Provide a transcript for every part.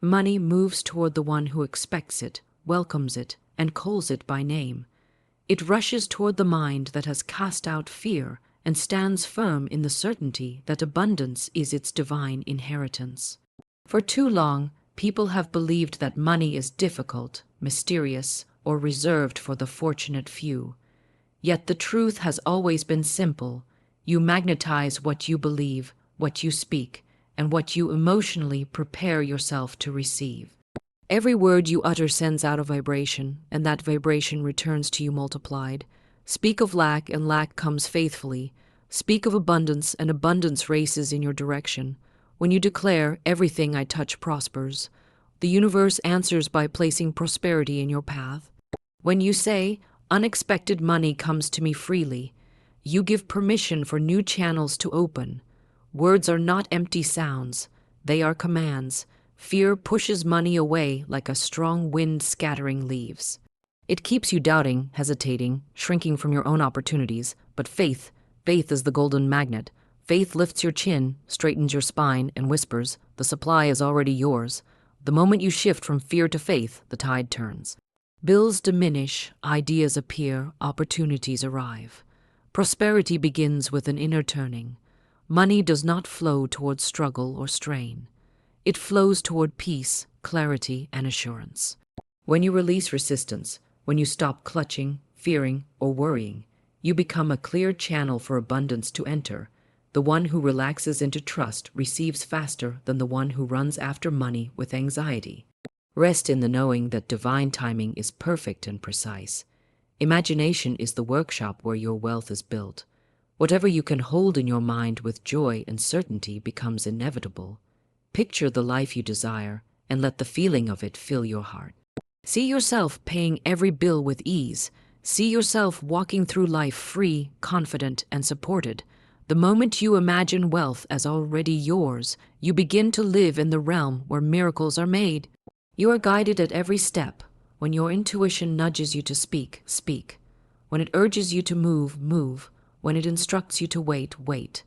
Money moves toward the one who expects it, welcomes it, and calls it by name. It rushes toward the mind that has cast out fear and stands firm in the certainty that abundance is its divine inheritance. For too long, people have believed that money is difficult, mysterious, or reserved for the fortunate few. Yet the truth has always been simple. You magnetize what you believe, what you speak, and what you emotionally prepare yourself to receive. Every word you utter sends out a vibration, and that vibration returns to you multiplied. Speak of lack, and lack comes faithfully. Speak of abundance, and abundance races in your direction. When you declare, "Everything I touch prospers," the universe answers by placing prosperity in your path. When you say, "Unexpected money comes to me freely," you give permission for new channels to open. Words are not empty sounds, they are commands. Fear pushes money away like a strong wind scattering leaves. It keeps you doubting, hesitating, shrinking from your own opportunities, but faith is the golden magnet. Faith lifts your chin, straightens your spine, and whispers, "The supply is already yours." The moment you shift from fear to faith, the tide turns. Bills diminish, ideas appear, opportunities arrive. Prosperity begins with an inner turning. Money does not flow toward struggle or strain. It flows toward peace, clarity, and assurance. When you release resistance, when you stop clutching, fearing, or worrying, you become a clear channel for abundance to enter. The one who relaxes into trust receives faster than the one who runs after money with anxiety. Rest in the knowing that divine timing is perfect and precise. Imagination is the workshop where your wealth is built. Whatever you can hold in your mind with joy and certainty becomes inevitable. Picture the life you desire and let the feeling of it fill your heart. See yourself paying every bill with ease. See yourself walking through life free, confident, and supported. The moment you imagine wealth as already yours, you begin to live in the realm where miracles are made. You are guided at every step. When your intuition nudges you to speak, speak. When it urges you to move, move. When it instructs you to wait, wait.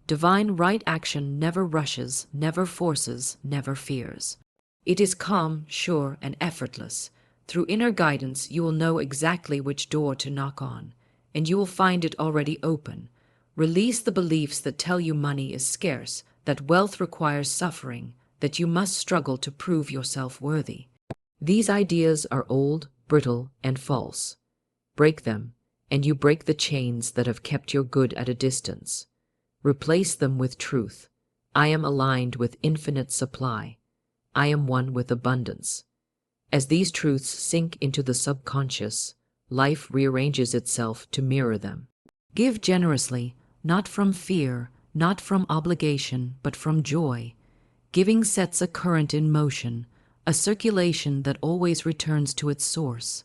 Divine right action never rushes, never forces, never fears. It is calm, sure, and effortless. Through inner guidance, you will know exactly which door to knock on, and you will find it already open. Release the beliefs that tell you money is scarce, that wealth requires suffering, that you must struggle to prove yourself worthy. These ideas are old, brittle, and false. Break them, and you break the chains that have kept your good at a distance. Replace them with truth. I am aligned with infinite supply. I am one with abundance. As these truths sink into the subconscious, life rearranges itself to mirror them. Give generously, not from fear, not from obligation, but from joy. Giving sets a current in motion, a circulation that always returns to its source.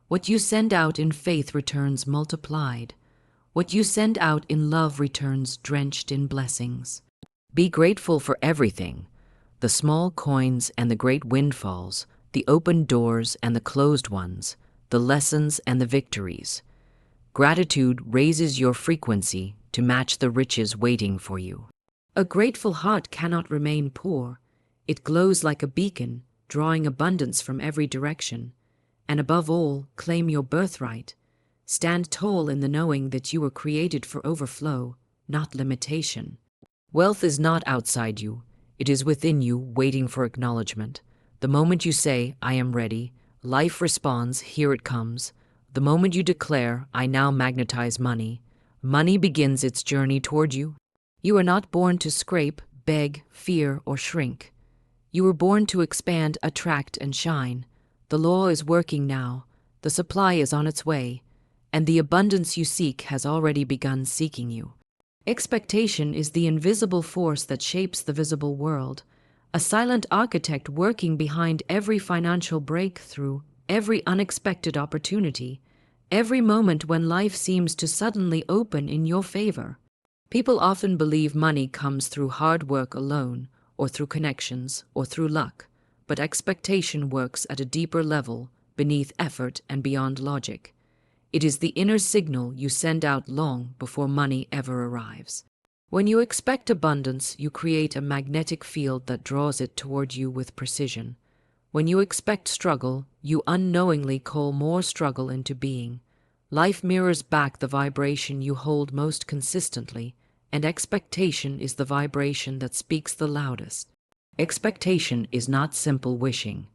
What you send out in faith returns multiplied. What you send out in love returns drenched in blessings. Be grateful for everything, the small coins and the great windfalls, the open doors and the closed ones, the lessons and the victories. Gratitude raises your frequency to match the riches waiting for you. A grateful heart cannot remain poor. It glows like a beacon, drawing abundance from every direction. And above all, claim your birthright. Stand tall in the knowing that you were created for overflow, not limitation. Wealth is not outside you. It is within you, waiting for acknowledgement. The moment you say, "I am ready," life responds, "Here it comes." The moment you declare, "I now magnetize money," money begins its journey toward you. You are not born to scrape, beg, fear, or shrink. You were born to expand, attract, and shine. The law is working now. The supply is on its way. And the abundance you seek has already begun seeking you. Expectation is the invisible force that shapes the visible world, a silent architect working behind every financial breakthrough, every unexpected opportunity, every moment when life seems to suddenly open in your favor. People often believe money comes through hard work alone, or through connections, or through luck, but expectation works at a deeper level, beneath effort and beyond logic. It is the inner signal you send out long before money ever arrives. When you expect abundance, you create a magnetic field that draws it toward you with precision. When you expect struggle, you unknowingly call more struggle into being. Life mirrors back the vibration you hold most consistently, and expectation is the vibration that speaks the loudest. Expectation is not simple wishing.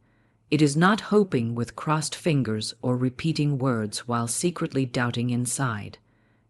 It is not hoping with crossed fingers or repeating words while secretly doubting inside.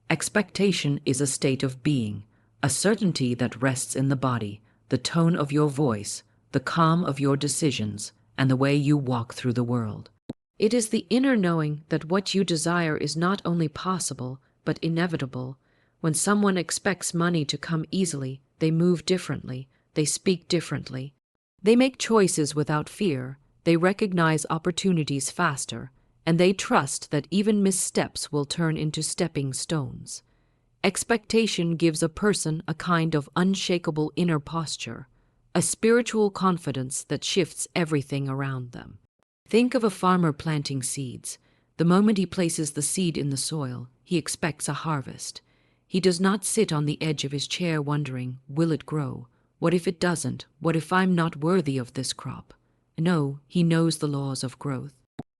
Expectation is a state of being, a certainty that rests in the body, the tone of your voice, the calm of your decisions, and the way you walk through the world. It is the inner knowing that what you desire is not only possible, but inevitable. When someone expects money to come easily, they move differently, they speak differently. They make choices without fear, they recognize opportunities faster, and they trust that even missteps will turn into stepping stones. Expectation gives a person a kind of unshakable inner posture, a spiritual confidence that shifts everything around them. Think of a farmer planting seeds. The moment he places the seed in the soil, he expects a harvest. He does not sit on the edge of his chair wondering, will it grow? What if it doesn't? What if I'm not worthy of this crop? No, he knows the laws of growth.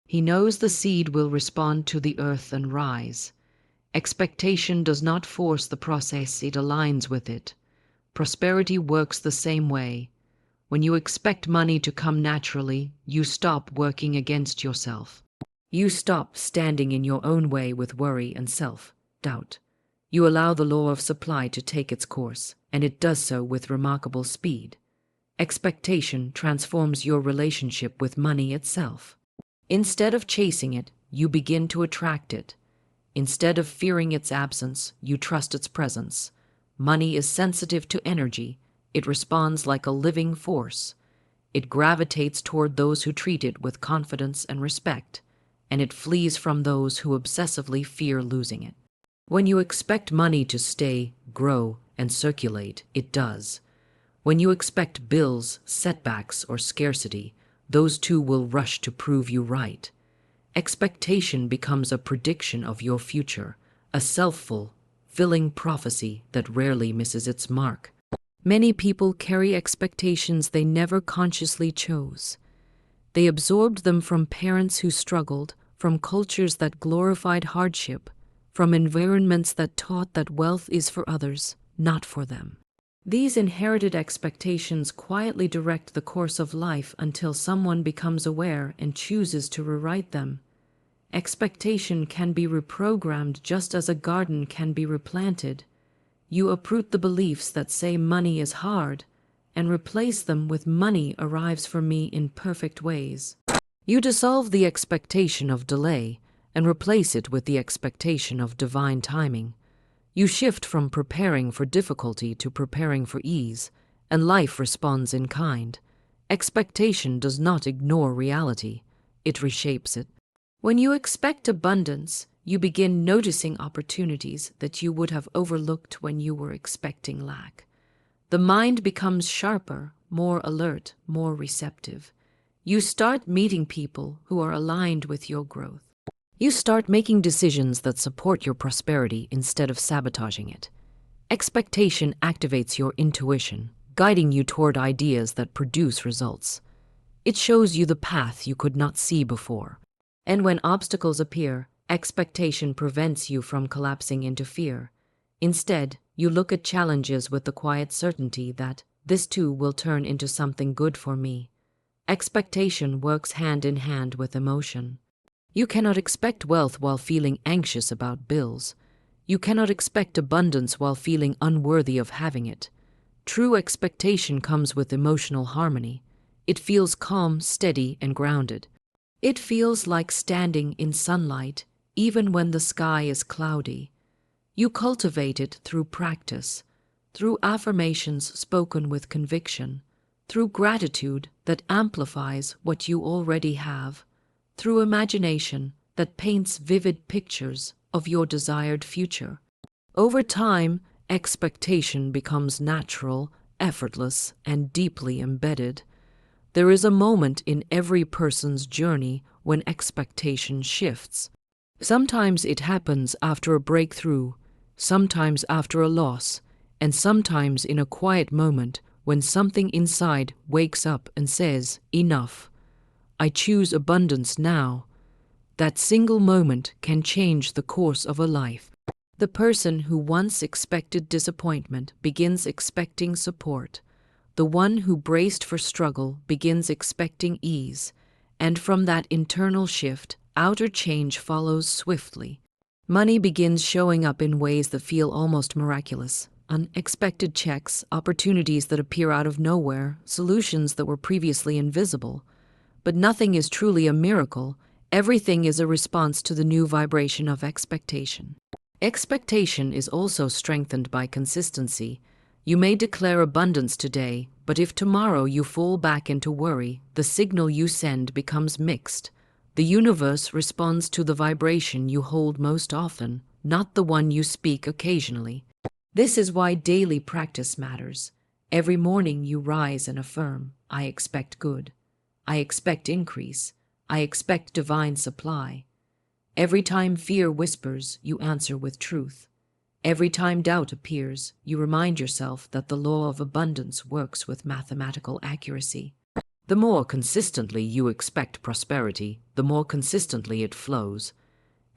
He knows the seed will respond to the earth and rise. Expectation does not force the process, it aligns with it. Prosperity works the same way. When you expect money to come naturally, you stop working against yourself. You stop standing in your own way with worry and self-doubt. You allow the law of supply to take its course, and it does so with remarkable speed. Expectation transforms your relationship with money itself. Instead of chasing it, you begin to attract it. Instead of fearing its absence, you trust its presence. Money is sensitive to energy. It responds like a living force. It gravitates toward those who treat it with confidence and respect, and it flees from those who obsessively fear losing it. When you expect money to stay, grow, and circulate, it does. When you expect bills, setbacks, or scarcity, those too will rush to prove you right. Expectation becomes a prediction of your future, a self-fulfilling prophecy that rarely misses its mark. Many people carry expectations they never consciously chose. They absorbed them from parents who struggled, from cultures that glorified hardship, from environments that taught that wealth is for others, not for them. These inherited expectations quietly direct the course of life until someone becomes aware and chooses to rewrite them. Expectation can be reprogrammed just as a garden can be replanted. You uproot the beliefs that say money is hard and replace them with money arrives for me in perfect ways. You dissolve the expectation of delay and replace it with the expectation of divine timing. You shift from preparing for difficulty to preparing for ease, and life responds in kind. Expectation does not ignore reality, it reshapes it. When you expect abundance, you begin noticing opportunities that you would have overlooked when you were expecting lack. The mind becomes sharper, more alert, more receptive. You start meeting people who are aligned with your growth. You start making decisions that support your prosperity instead of sabotaging it. Expectation activates your intuition, guiding you toward ideas that produce results. It shows you the path you could not see before. And when obstacles appear, expectation prevents you from collapsing into fear. Instead, you look at challenges with the quiet certainty that this too will turn into something good for me. Expectation works hand in hand with emotion. You cannot expect wealth while feeling anxious about bills. You cannot expect abundance while feeling unworthy of having it. True expectation comes with emotional harmony. It feels calm, steady, and grounded. It feels like standing in sunlight, even when the sky is cloudy. You cultivate it through practice, through affirmations spoken with conviction, through gratitude that amplifies what you already have, through imagination that paints vivid pictures of your desired future. Over time, expectation becomes natural, effortless, and deeply embedded. There is a moment in every person's journey when expectation shifts. Sometimes it happens after a breakthrough, sometimes after a loss, and sometimes in a quiet moment when something inside wakes up and says, "Enough. I choose abundance now." That single moment can change the course of a life. The person who once expected disappointment begins expecting support. The one who braced for struggle begins expecting ease, and from that internal shift, outer change follows swiftly. Money begins showing up in ways that feel almost miraculous. Unexpected checks, opportunities that appear out of nowhere, solutions that were previously invisible. But nothing is truly a miracle. Everything is a response to the new vibration of expectation. Expectation is also strengthened by consistency. You may declare abundance today, but if tomorrow you fall back into worry, the signal you send becomes mixed. The universe responds to the vibration you hold most often, not the one you speak occasionally. This is why daily practice matters. Every morning you rise and affirm, "I expect good. I expect increase. I expect divine supply." Every time fear whispers, you answer with truth. Every time doubt appears, you remind yourself that the law of abundance works with mathematical accuracy. The more consistently you expect prosperity, the more consistently it flows.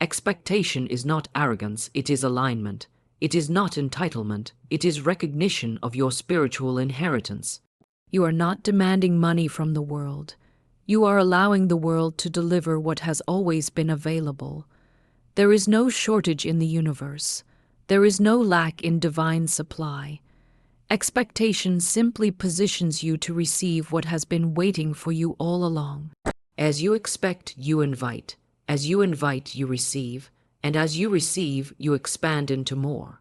Expectation is not arrogance, it is alignment. It is not entitlement, it is recognition of your spiritual inheritance. You are not demanding money from the world. You are allowing the world to deliver what has always been available. There is no shortage in the universe. There is no lack in divine supply. Expectation simply positions you to receive what has been waiting for you all along. As you expect, you invite. As you invite, you receive. And as you receive, you expand into more.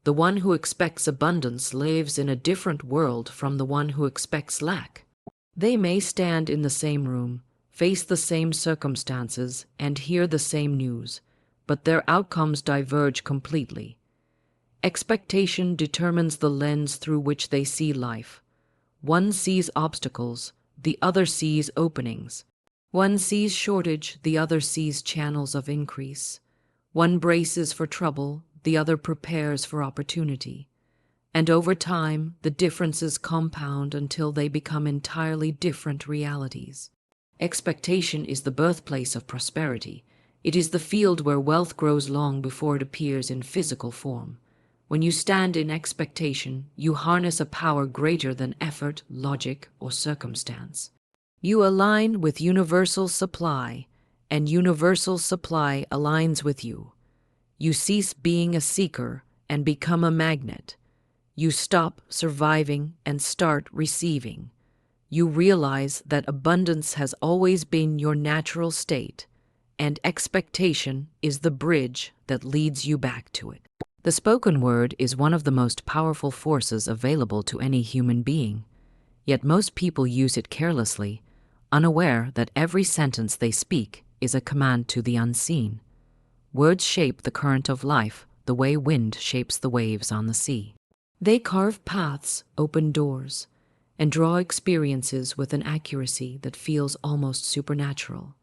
The one who expects abundance lives in a different world from the one who expects lack. They may stand in the same room, face the same circumstances, and hear the same news, but their outcomes diverge completely. Expectation determines the lens through which they see life. One sees obstacles, the other sees openings. One sees shortage, the other sees channels of increase. One braces for trouble, the other prepares for opportunity. And over time, the differences compound until they become entirely different realities. Expectation is the birthplace of prosperity. It is the field where wealth grows long before it appears in physical form. When you stand in expectation, you harness a power greater than effort, logic, or circumstance. You align with universal supply, and universal supply aligns with you. You cease being a seeker and become a magnet. You stop surviving and start receiving. You realize that abundance has always been your natural state, and expectation is the bridge that leads you back to it. The spoken word is one of the most powerful forces available to any human being, yet most people use it carelessly, unaware that every sentence they speak is a command to the unseen. Words shape the current of life the way wind shapes the waves on the sea. They carve paths, open doors, and draw experiences with an accuracy that feels almost supernatural.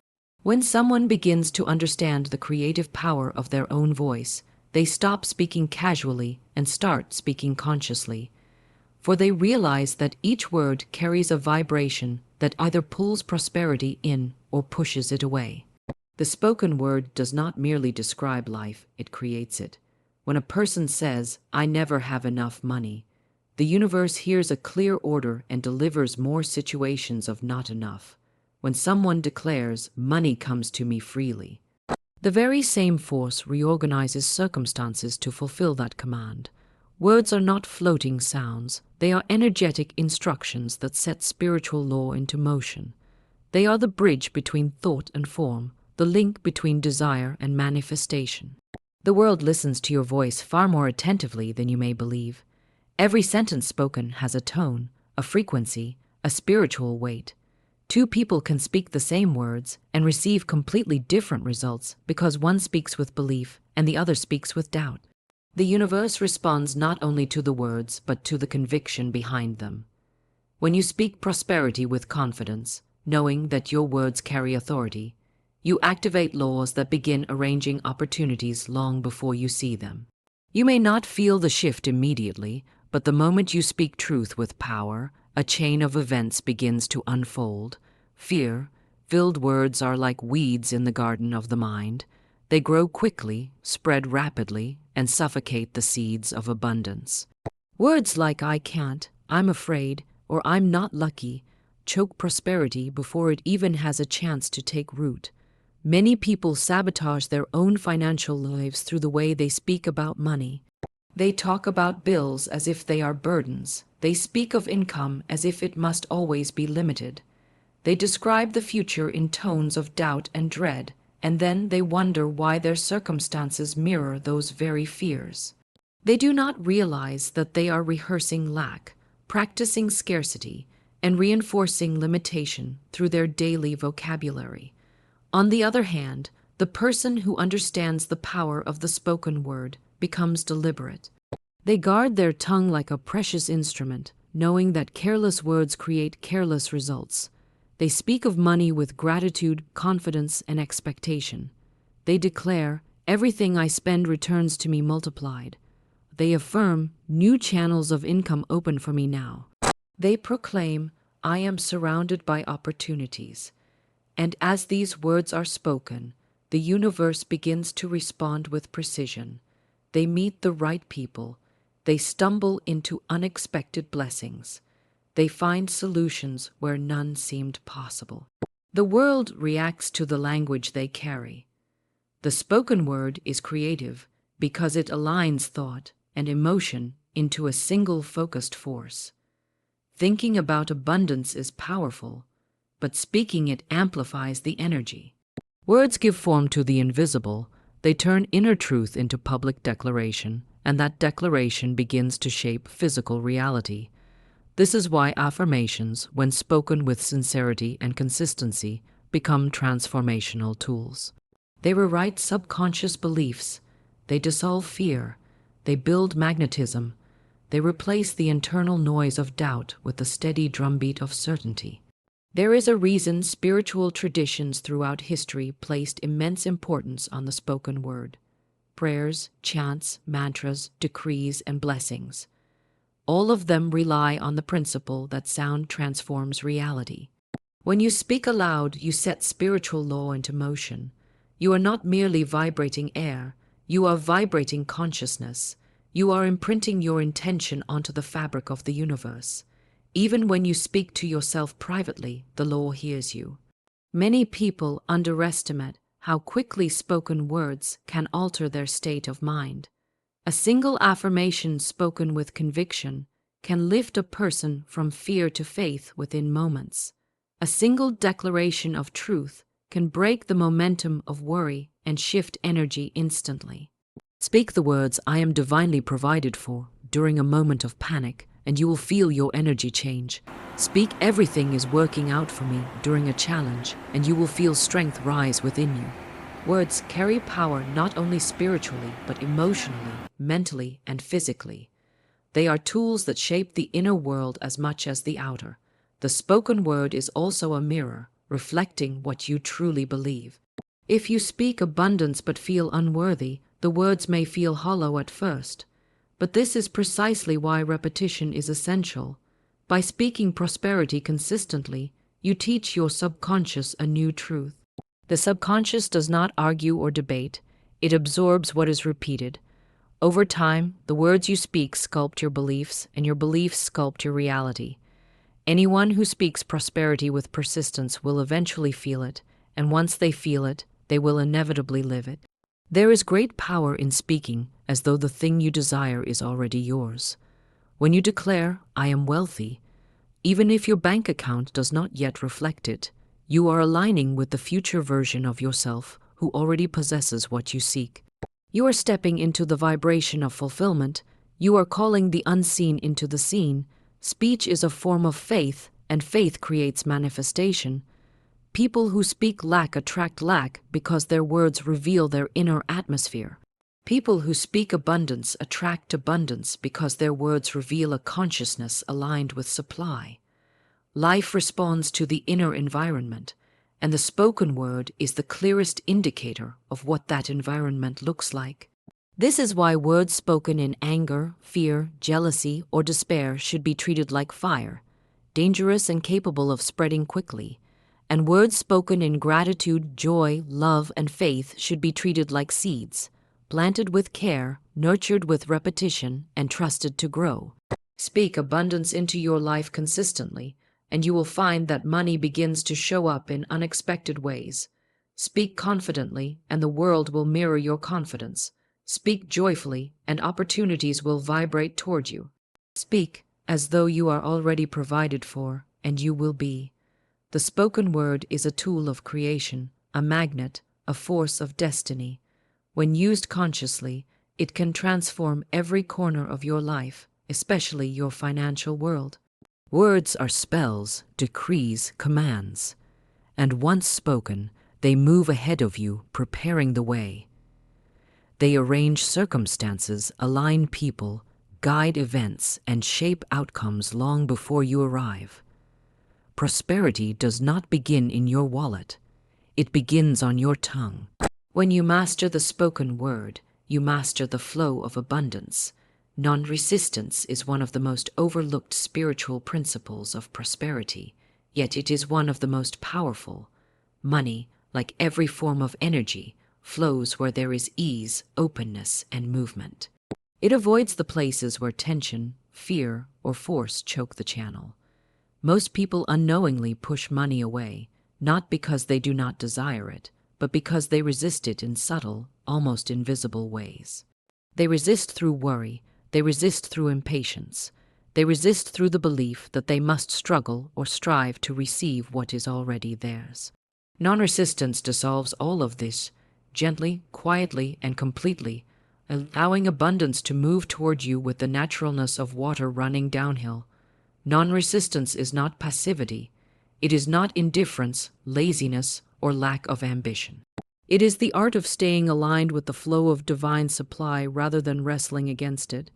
When someone begins to understand the creative power of their own voice, they stop speaking casually and start speaking consciously, for they realize that each word carries a vibration that either pulls prosperity in or pushes it away. The spoken word does not merely describe life, it creates it. When a person says, "I never have enough money," the universe hears a clear order and delivers more situations of not enough. When someone declares, "Money comes to me freely," the very same force reorganizes circumstances to fulfill that command. Words are not floating sounds. They are energetic instructions that set spiritual law into motion. They are the bridge between thought and form, the link between desire and manifestation. The world listens to your voice far more attentively than you may believe. Every sentence spoken has a tone, a frequency, a spiritual weight. Two people can speak the same words and receive completely different results because one speaks with belief and the other speaks with doubt. The universe responds not only to the words but to the conviction behind them. When you speak prosperity with confidence, knowing that your words carry authority, you activate laws that begin arranging opportunities long before you see them. You may not feel the shift immediately, but the moment you speak truth with power, a chain of events begins to unfold. Fear-filled words are like weeds in the garden of the mind. They grow quickly, spread rapidly, and suffocate the seeds of abundance. Words like "I can't," "I'm afraid," or "I'm not lucky" choke prosperity before it even has a chance to take root. Many people sabotage their own financial lives through the way they speak about money. They talk about bills as if they are burdens. They speak of income as if it must always be limited. They describe the future in tones of doubt and dread, and then they wonder why their circumstances mirror those very fears. They do not realize that they are rehearsing lack, practicing scarcity, and reinforcing limitation through their daily vocabulary. On the other hand, the person who understands the power of the spoken word becomes deliberate. They guard their tongue like a precious instrument, knowing that careless words create careless results. They speak of money with gratitude, confidence, and expectation. They declare, "Everything I spend returns to me multiplied." They affirm, "New channels of income open for me now." They proclaim, "I am surrounded by opportunities." And as these words are spoken, the universe begins to respond with precision. They meet the right people. They stumble into unexpected blessings. They find solutions where none seemed possible. The world reacts to the language they carry. The spoken word is creative because it aligns thought and emotion into a single focused force. Thinking about abundance is powerful, but speaking it amplifies the energy. Words give form to the invisible. They turn inner truth into public declaration, and that declaration begins to shape physical reality. This is why affirmations, when spoken with sincerity and consistency, become transformational tools. They rewrite subconscious beliefs. They dissolve fear. They build magnetism. They replace the internal noise of doubt with the steady drumbeat of certainty. There is a reason spiritual traditions throughout history placed immense importance on the spoken word. Prayers, chants, mantras, decrees, and blessings. All of them rely on the principle that sound transforms reality. When you speak aloud, you set spiritual law into motion. You are not merely vibrating air, you are vibrating consciousness. You are imprinting your intention onto the fabric of the universe. Even when you speak to yourself privately, the law hears you. Many people underestimate how quickly spoken words can alter their state of mind. A single affirmation spoken with conviction can lift a person from fear to faith within moments. A single declaration of truth can break the momentum of worry and shift energy instantly. Speak the words, "I am divinely provided for," during a moment of panic, and you will feel your energy change. Speak, "Everything is working out for me," during a challenge, and you will feel strength rise within you. Words carry power not only spiritually, but emotionally, mentally, and physically. They are tools that shape the inner world as much as the outer. The spoken word is also a mirror, reflecting what you truly believe. If you speak abundance but feel unworthy, the words may feel hollow at first. But this is precisely why repetition is essential. By speaking prosperity consistently, you teach your subconscious a new truth. The subconscious does not argue or debate. It absorbs what is repeated. Over time, the words you speak sculpt your beliefs, and your beliefs sculpt your reality. Anyone who speaks prosperity with persistence will eventually feel it, and once they feel it, they will inevitably live it. There is great power in speaking as though the thing you desire is already yours. When you declare, "I am wealthy," even if your bank account does not yet reflect it, you are aligning with the future version of yourself who already possesses what you seek. You are stepping into the vibration of fulfillment. You are calling the unseen into the seen. Speech is a form of faith, and faith creates manifestation. People who speak lack attract lack because their words reveal their inner atmosphere. People who speak abundance attract abundance because their words reveal a consciousness aligned with supply. Life responds to the inner environment, and the spoken word is the clearest indicator of what that environment looks like. This is why words spoken in anger, fear, jealousy, or despair should be treated like fire, dangerous and capable of spreading quickly, and words spoken in gratitude, joy, love, and faith should be treated like seeds, planted with care, nurtured with repetition, and trusted to grow. Speak abundance into your life consistently, and you will find that money begins to show up in unexpected ways. Speak confidently, and the world will mirror your confidence. Speak joyfully, and opportunities will vibrate toward you. Speak as though you are already provided for, and you will be. The spoken word is a tool of creation, a magnet, a force of destiny. When used consciously, it can transform every corner of your life, especially your financial world. Words are spells, decrees, commands, and once spoken, they move ahead of you, preparing the way. They arrange circumstances, align people, guide events, and shape outcomes long before you arrive. Prosperity does not begin in your wallet. It begins on your tongue. When you master the spoken word, you master the flow of abundance. Non-resistance is one of the most overlooked spiritual principles of prosperity, yet it is one of the most powerful. Money, like every form of energy, flows where there is ease, openness, and movement. It avoids the places where tension, fear, or force choke the channel. Most people unknowingly push money away, not because they do not desire it, but because they resist it in subtle, almost invisible ways. They resist through worry, they resist through impatience, they resist through the belief that they must struggle or strive to receive what is already theirs. Non-resistance dissolves all of this, gently, quietly, and completely, allowing abundance to move toward you with the naturalness of water running downhill. Non-resistance is not passivity. It is not indifference, laziness, or lack of ambition. It is the art of staying aligned with the flow of divine supply rather than wrestling against it.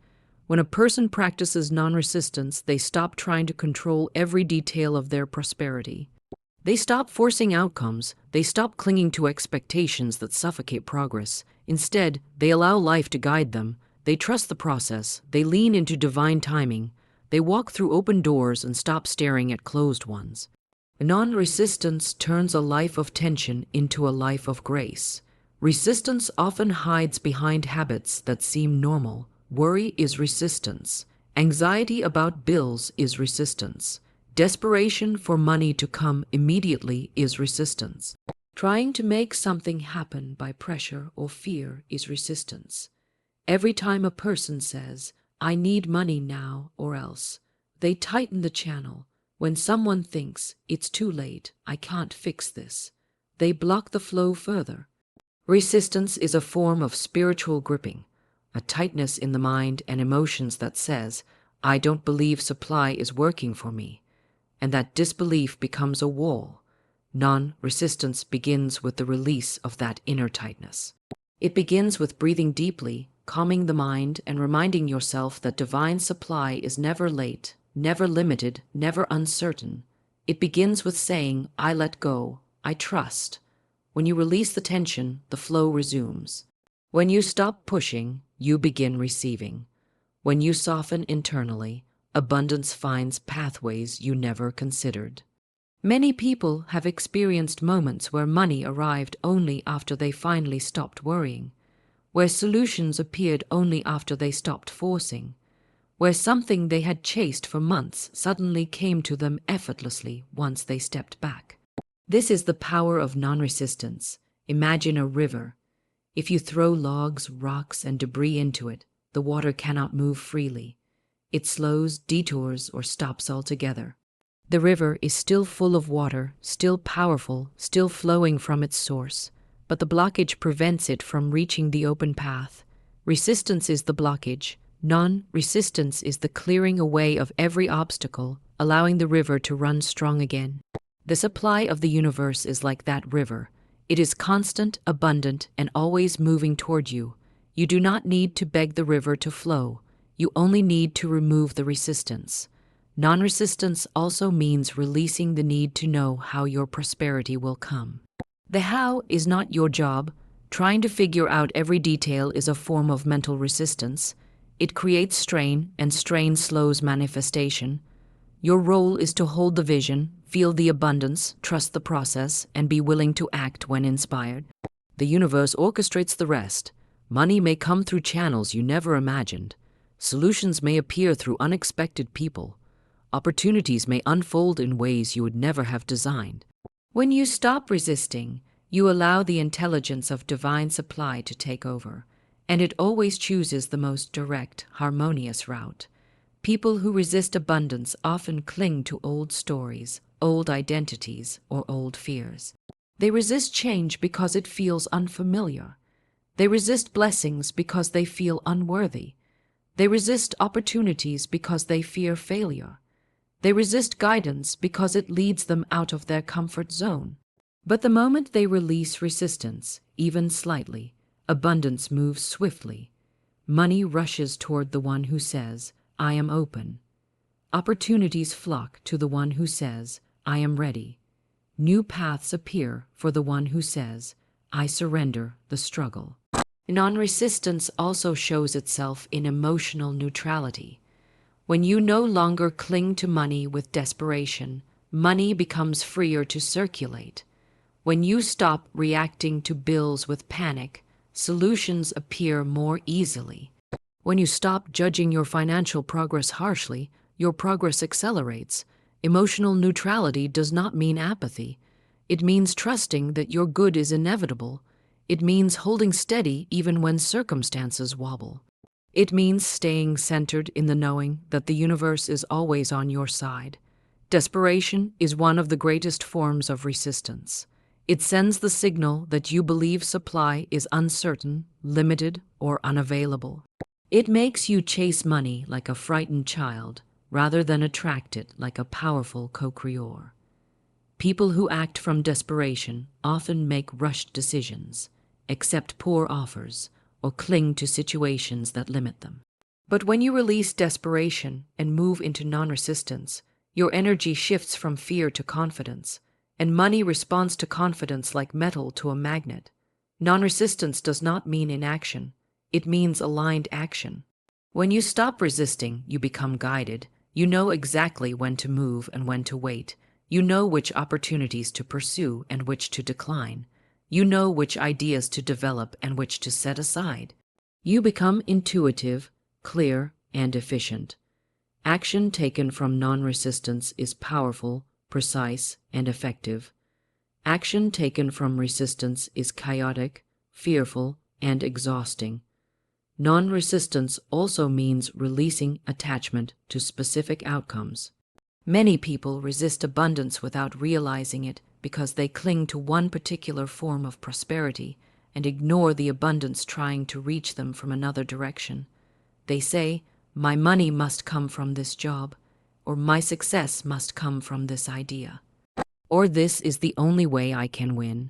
When a person practices non-resistance, they stop trying to control every detail of their prosperity. They stop forcing outcomes. They stop clinging to expectations that suffocate progress. Instead, they allow life to guide them. They trust the process. They lean into divine timing. They walk through open doors and stop staring at closed ones. Non-resistance turns a life of tension into a life of grace. Resistance often hides behind habits that seem normal. Worry is resistance. Anxiety about bills is resistance. Desperation for money to come immediately is resistance. Trying to make something happen by pressure or fear is resistance. Every time a person says, "I need money now or else," they tighten the channel. When someone thinks, "It's too late, I can't fix this," they block the flow further. Resistance is a form of spiritual gripping, a tightness in the mind and emotions that says, "I don't believe supply is working for me," and that disbelief becomes a wall. Non-resistance begins with the release of that inner tightness. It begins with breathing deeply, calming the mind, and reminding yourself that divine supply is never late, never limited, never uncertain. It begins with saying, "I let go, I trust." When you release the tension, the flow resumes. When you stop pushing, you begin receiving. When you soften internally, abundance finds pathways you never considered. Many people have experienced moments where money arrived only after they finally stopped worrying, where solutions appeared only after they stopped forcing, where something they had chased for months suddenly came to them effortlessly once they stepped back. This is the power of non-resistance. Imagine a river. If you throw logs, rocks, and debris into it, the water cannot move freely. It slows, detours, or stops altogether. The river is still full of water, still powerful, still flowing from its source, but the blockage prevents it from reaching the open path. Resistance is the blockage. Non-resistance is the clearing away of every obstacle, allowing the river to run strong again. The supply of the universe is like that river. It is constant, abundant, and always moving toward you. You do not need to beg the river to flow. You only need to remove the resistance. Non-resistance also means releasing the need to know how your prosperity will come. The how is not your job. Trying to figure out every detail is a form of mental resistance. It creates strain, and strain slows manifestation. Your role is to hold the vision, feel the abundance, trust the process, and be willing to act when inspired. The universe orchestrates the rest. Money may come through channels you never imagined. Solutions may appear through unexpected people. Opportunities may unfold in ways you would never have designed. When you stop resisting, you allow the intelligence of divine supply to take over, and it always chooses the most direct, harmonious route. People who resist abundance often cling to old stories, old identities, or old fears. They resist change because it feels unfamiliar. They resist blessings because they feel unworthy. They resist opportunities because they fear failure. They resist guidance because it leads them out of their comfort zone. But the moment they release resistance, even slightly, abundance moves swiftly. Money rushes toward the one who says, I am open. Opportunities flock to the one who says, I am ready. New paths appear for the one who says, I surrender the struggle. Non-resistance also shows itself in emotional neutrality. When you no longer cling to money with desperation, money becomes freer to circulate. When you stop reacting to bills with panic, solutions appear more easily. When you stop judging your financial progress harshly, your progress accelerates. Emotional neutrality does not mean apathy. It means trusting that your good is inevitable. It means holding steady even when circumstances wobble. It means staying centered in the knowing that the universe is always on your side. Desperation is one of the greatest forms of resistance. It sends the signal that you believe supply is uncertain, limited, or unavailable. It makes you chase money like a frightened child, rather than attract it like a powerful co-creator. People who act from desperation often make rushed decisions, accept poor offers, or cling to situations that limit them. But when you release desperation and move into non-resistance, your energy shifts from fear to confidence, and money responds to confidence like metal to a magnet. Non-resistance does not mean inaction. It means aligned action. When you stop resisting, you become guided. You know exactly when to move and when to wait. You know which opportunities to pursue and which to decline. You know which ideas to develop and which to set aside. You become intuitive, clear, and efficient. Action taken from non-resistance is powerful, precise, and effective. Action taken from resistance is chaotic, fearful, and exhausting. Non-resistance also means releasing attachment to specific outcomes. Many people resist abundance without realizing it because they cling to one particular form of prosperity and ignore the abundance trying to reach them from another direction. They say, my money must come from this job, or my success must come from this idea, or this is the only way I can win.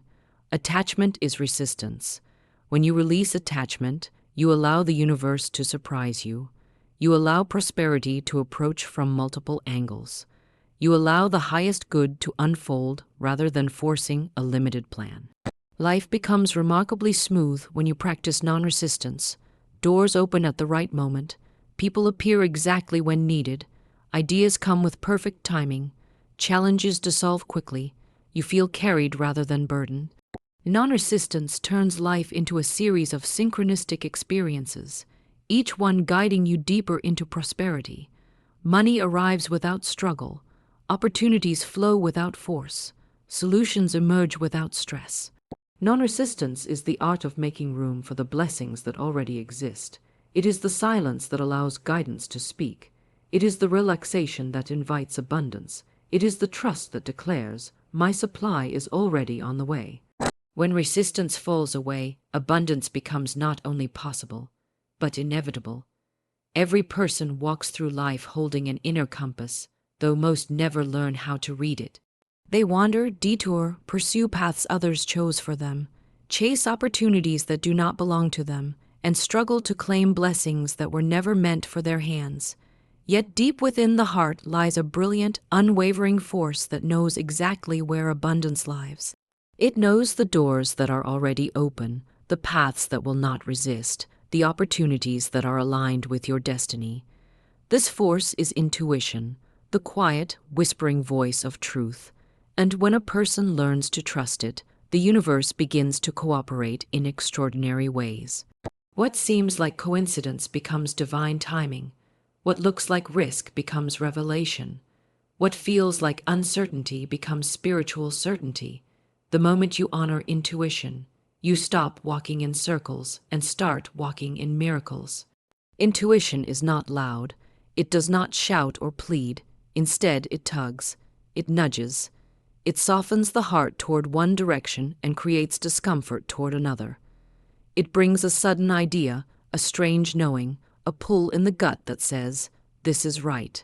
Attachment is resistance. When you release attachment, you allow the universe to surprise you. You allow prosperity to approach from multiple angles. You allow the highest good to unfold rather than forcing a limited plan. Life becomes remarkably smooth when you practice non-resistance. Doors open at the right moment. People appear exactly when needed. Ideas come with perfect timing. Challenges dissolve quickly. You feel carried rather than burdened. Non-resistance turns life into a series of synchronistic experiences, each one guiding you deeper into prosperity. Money arrives without struggle. Opportunities flow without force. Solutions emerge without stress. Non-resistance is the art of making room for the blessings that already exist. It is the silence that allows guidance to speak. It is the relaxation that invites abundance. It is the trust that declares, my supply is already on the way. When resistance falls away, abundance becomes not only possible, but inevitable. Every person walks through life holding an inner compass, though most never learn how to read it. They wander, detour, pursue paths others chose for them, chase opportunities that do not belong to them, and struggle to claim blessings that were never meant for their hands. Yet deep within the heart lies a brilliant, unwavering force that knows exactly where abundance lies. It knows the doors that are already open, the paths that will not resist, the opportunities that are aligned with your destiny. This force is intuition, the quiet, whispering voice of truth. And when a person learns to trust it, the universe begins to cooperate in extraordinary ways. What seems like coincidence becomes divine timing. What looks like risk becomes revelation. What feels like uncertainty becomes spiritual certainty. The moment you honor intuition, you stop walking in circles and start walking in miracles. Intuition is not loud. It does not shout or plead. Instead, it tugs. It nudges. It softens the heart toward one direction and creates discomfort toward another. It brings a sudden idea, a strange knowing, a pull in the gut that says, "This is right,"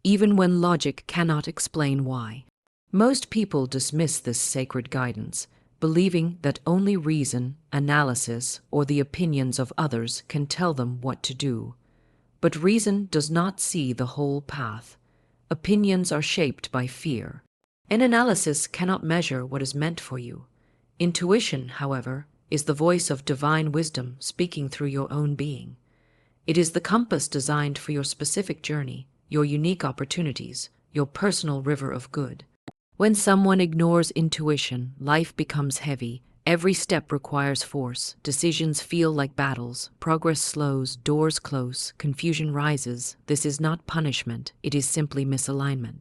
even when logic cannot explain why. Most people dismiss this sacred guidance, believing that only reason, analysis, or the opinions of others can tell them what to do. But reason does not see the whole path. Opinions are shaped by fear. An analysis cannot measure what is meant for you. Intuition, however, is the voice of divine wisdom speaking through your own being. It is the compass designed for your specific journey, your unique opportunities, your personal river of good. When someone ignores intuition, life becomes heavy. Every step requires force. Decisions feel like battles. Progress slows, doors close, confusion rises. This is not punishment, it is simply misalignment.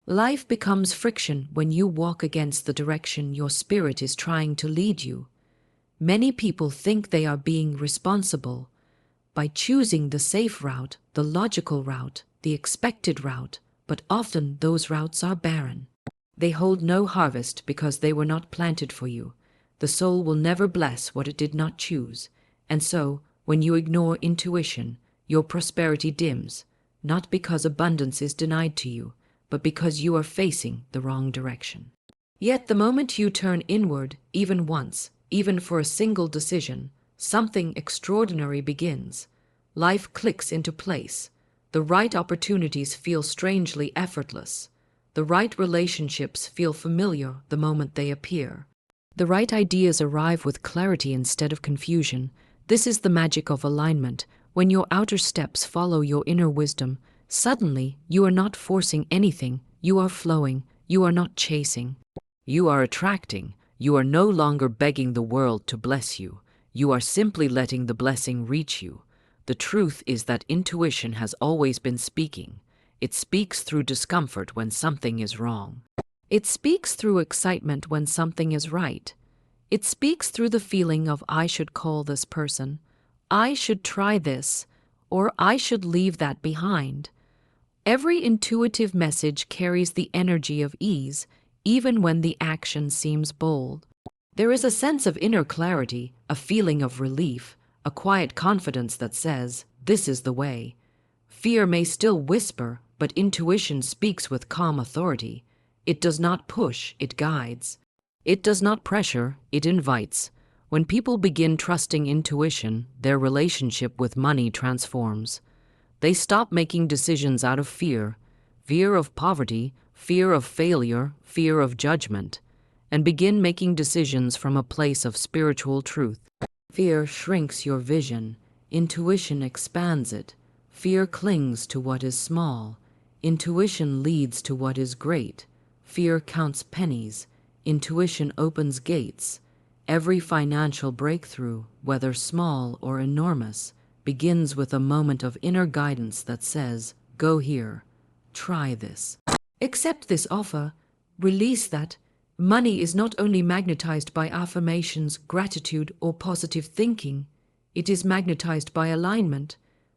Life becomes friction when you walk against the direction your spirit is trying to lead you. Many people think they are being responsible by choosing the safe route, the logical route, the expected route, but often those routes are barren. They hold no harvest because they were not planted for you. The soul will never bless what it did not choose. And so, when you ignore intuition, your prosperity dims, not because abundance is denied to you, but because you are facing the wrong direction. Yet the moment you turn inward, even once, even for a single decision, something extraordinary begins. Life clicks into place. The right opportunities feel strangely effortless. The right relationships feel familiar the moment they appear. The right ideas arrive with clarity instead of confusion. This is the magic of alignment. When your outer steps follow your inner wisdom, suddenly you are not forcing anything, you are flowing, you are not chasing. You are attracting. You are no longer begging the world to bless you. You are simply letting the blessing reach you. The truth is that intuition has always been speaking. It speaks through discomfort when something is wrong. It speaks through excitement when something is right. It speaks through the feeling of "I should call this person," "I should try this," or "I should leave that behind." Every intuitive message carries the energy of ease, even when the action seems bold. There is a sense of inner clarity, a feeling of relief, a quiet confidence that says, "This is the way." Fear may still whisper, but intuition speaks with calm authority. It does not push, it guides. It does not pressure, it invites. When people begin trusting intuition, their relationship with money transforms. They stop making decisions out of fear of poverty, fear of failure, fear of judgment, and begin making decisions from a place of spiritual truth. Fear shrinks your vision. Intuition expands it. Fear clings to what is small. Intuition leads to what is great. Fear counts pennies. Intuition opens gates. Every financial breakthrough, whether small or enormous, begins with a moment of inner guidance that says, "Go here. Try this. Accept this offer. Release that." Money is not only magnetized by affirmations, gratitude, or positive thinking. It is magnetized by alignment.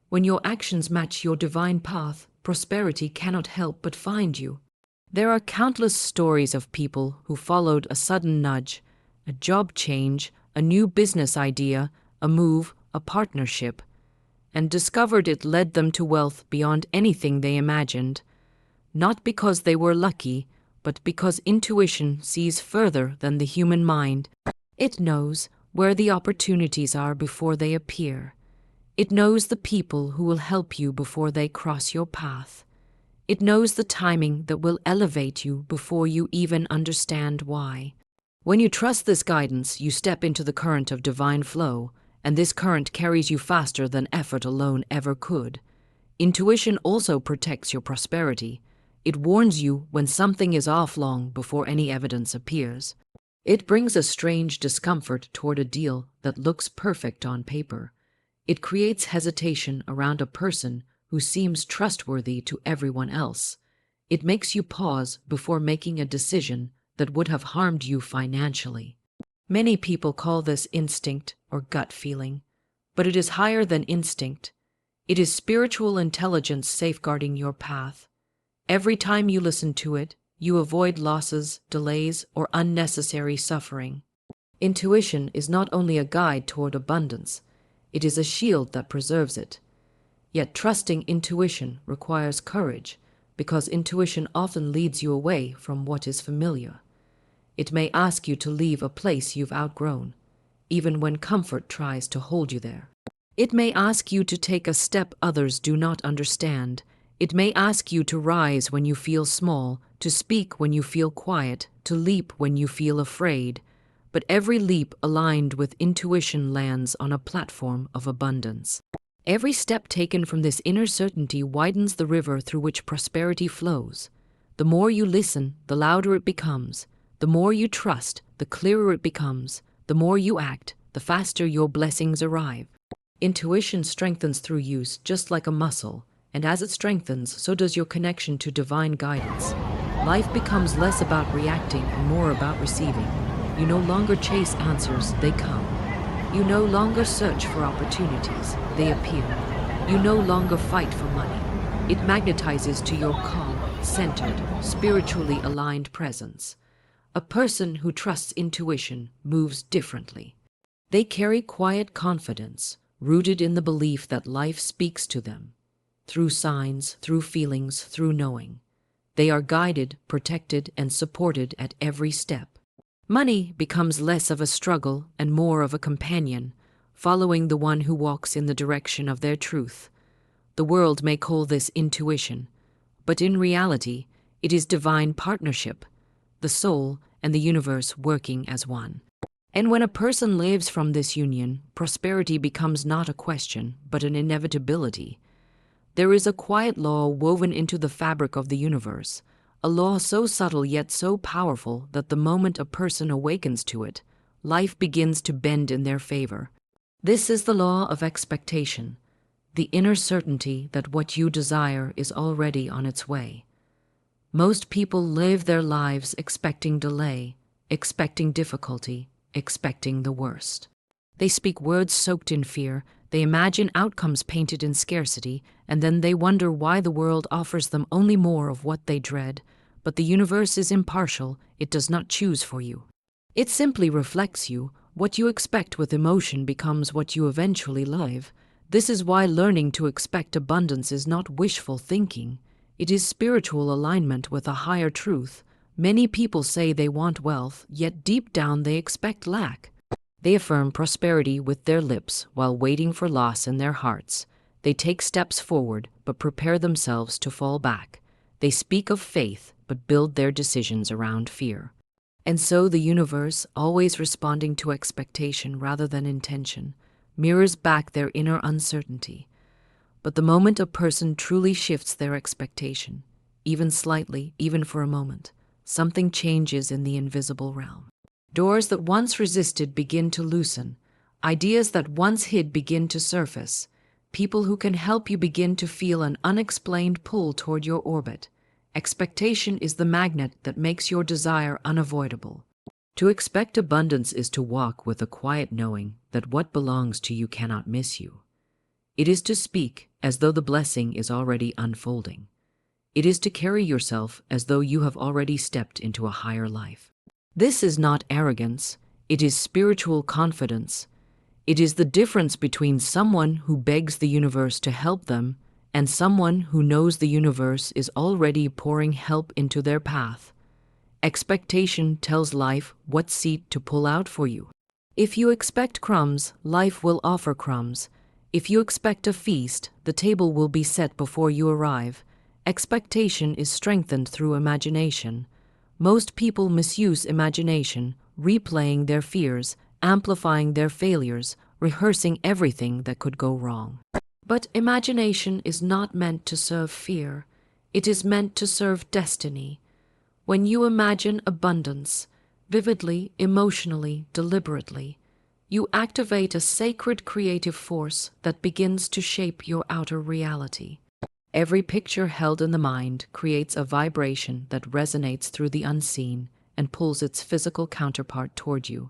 When your actions match your divine path, prosperity cannot help but find you. There are countless stories of people who followed a sudden nudge, a job change, a new business idea, a move, a partnership, and discovered it led them to wealth beyond anything they imagined. Not because they were lucky, but because intuition sees further than the human mind. It knows where the opportunities are before they appear. It knows the people who will help you before they cross your path. It knows the timing that will elevate you before you even understand why. When you trust this guidance, you step into the current of divine flow, and this current carries you faster than effort alone ever could. Intuition also protects your prosperity. It warns you when something is off long before any evidence appears. It brings a strange discomfort toward a deal that looks perfect on paper. It creates hesitation around a person who seems trustworthy to everyone else. It makes you pause before making a decision that would have harmed you financially. Many people call this instinct or gut feeling, but it is higher than instinct. It is spiritual intelligence safeguarding your path. Every time you listen to it, you avoid losses, delays, or unnecessary suffering. Intuition is not only a guide toward abundance, it is a shield that preserves it. Yet trusting intuition requires courage, because intuition often leads you away from what is familiar. It may ask you to leave a place you've outgrown, even when comfort tries to hold you there. It may ask you to take a step others do not understand. It may ask you to rise when you feel small, to speak when you feel quiet, to leap when you feel afraid. But every leap aligned with intuition lands on a platform of abundance. Every step taken from this inner certainty widens the river through which prosperity flows. The more you listen, the louder it becomes. The more you trust, the clearer it becomes. The more you act, the faster your blessings arrive. Intuition strengthens through use, just like a muscle, and as it strengthens, so does your connection to divine guidance. Life becomes less about reacting and more about receiving. You no longer chase answers, they come. You no longer search for opportunities, they appear. You no longer fight for money. It magnetizes to your calm, centered, spiritually aligned presence. A person who trusts intuition moves differently. They carry quiet confidence, rooted in the belief that life speaks to them. Through signs, through feelings, through knowing. They are guided, protected, and supported at every step. Money becomes less of a struggle and more of a companion, following the one who walks in the direction of their truth. The world may call this intuition, but in reality, it is divine partnership, the soul and the universe working as one. And when a person lives from this union, prosperity becomes not a question, but an inevitability. There is a quiet law woven into the fabric of the universe, a law so subtle yet so powerful that the moment a person awakens to it, life begins to bend in their favor. This is the law of expectation, the inner certainty that what you desire is already on its way. Most people live their lives expecting delay, expecting difficulty, expecting the worst. They speak words soaked in fear, they imagine outcomes painted in scarcity, and then they wonder why the world offers them only more of what they dread. But the universe is impartial, it does not choose for you. It simply reflects you. What you expect with emotion becomes what you eventually live. This is why learning to expect abundance is not wishful thinking. It is spiritual alignment with a higher truth. Many people say they want wealth, yet deep down they expect lack. They affirm prosperity with their lips while waiting for loss in their hearts. They take steps forward, but prepare themselves to fall back. They speak of faith, but build their decisions around fear. And so the universe, always responding to expectation rather than intention, mirrors back their inner uncertainty. But the moment a person truly shifts their expectation, even slightly, even for a moment, something changes in the invisible realm. Doors that once resisted begin to loosen. Ideas that once hid begin to surface. People who can help you begin to feel an unexplained pull toward your orbit. Expectation is the magnet that makes your desire unavoidable. To expect abundance is to walk with a quiet knowing that what belongs to you cannot miss you. It is to speak as though the blessing is already unfolding. It is to carry yourself as though you have already stepped into a higher life. This is not arrogance, it is spiritual confidence. It is the difference between someone who begs the universe to help them and someone who knows the universe is already pouring help into their path. Expectation tells life what seed to pull out for you. If you expect crumbs, life will offer crumbs. If you expect a feast, the table will be set before you arrive. Expectation is strengthened through imagination. Most people misuse imagination, replaying their fears, amplifying their failures, rehearsing everything that could go wrong. But imagination is not meant to serve fear. It is meant to serve destiny. When you imagine abundance, vividly, emotionally, deliberately, you activate a sacred creative force that begins to shape your outer reality. Every picture held in the mind creates a vibration that resonates through the unseen and pulls its physical counterpart toward you.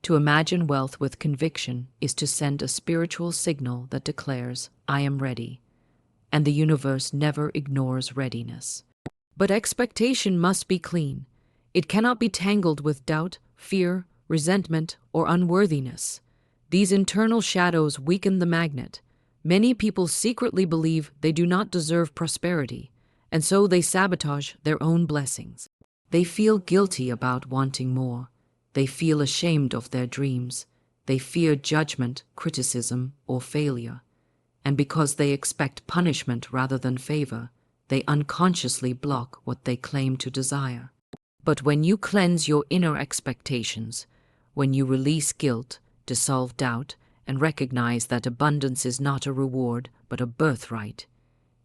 To imagine wealth with conviction is to send a spiritual signal that declares, "I am ready," and the universe never ignores readiness. But expectation must be clean. It cannot be tangled with doubt, fear, resentment, or unworthiness. These internal shadows weaken the magnet. Many people secretly believe they do not deserve prosperity, and so they sabotage their own blessings. They feel guilty about wanting more. They feel ashamed of their dreams. They fear judgment, criticism, or failure. And because they expect punishment rather than favor, they unconsciously block what they claim to desire. But when you cleanse your inner expectations, when you release guilt, dissolve doubt, and recognize that abundance is not a reward but a birthright,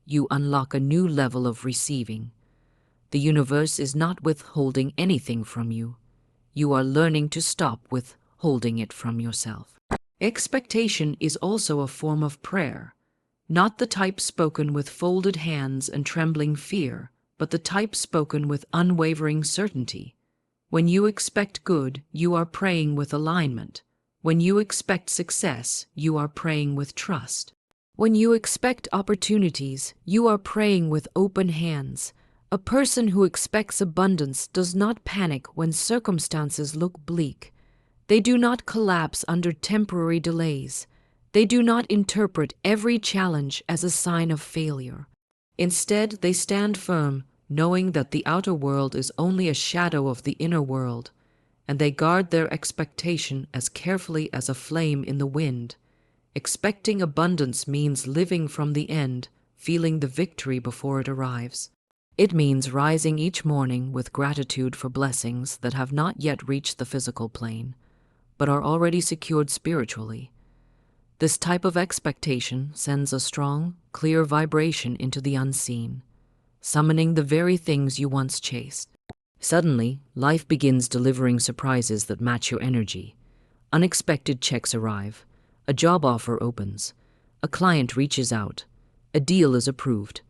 you unlock a new level of receiving. The universe is not withholding anything from you. You are learning to stop withholding it from yourself. Expectation is also a form of prayer, not the type spoken with folded hands and trembling fear, but the type spoken with unwavering certainty. When you expect good, you are praying with alignment. When you expect success, you are praying with trust. When you expect opportunities, you are praying with open hands. A person who expects abundance does not panic when circumstances look bleak. They do not collapse under temporary delays. They do not interpret every challenge as a sign of failure. Instead, they stand firm, knowing that the outer world is only a shadow of the inner world, and they guard their expectation as carefully as a flame in the wind. Expecting abundance means living from the end, feeling the victory before it arrives. It means rising each morning with gratitude for blessings that have not yet reached the physical plane, but are already secured spiritually. This type of expectation sends a strong, clear vibration into the unseen, summoning the very things you once chased. Suddenly, life begins delivering surprises that match your energy. Unexpected checks arrive, a job offer opens, a client reaches out, a deal is approved,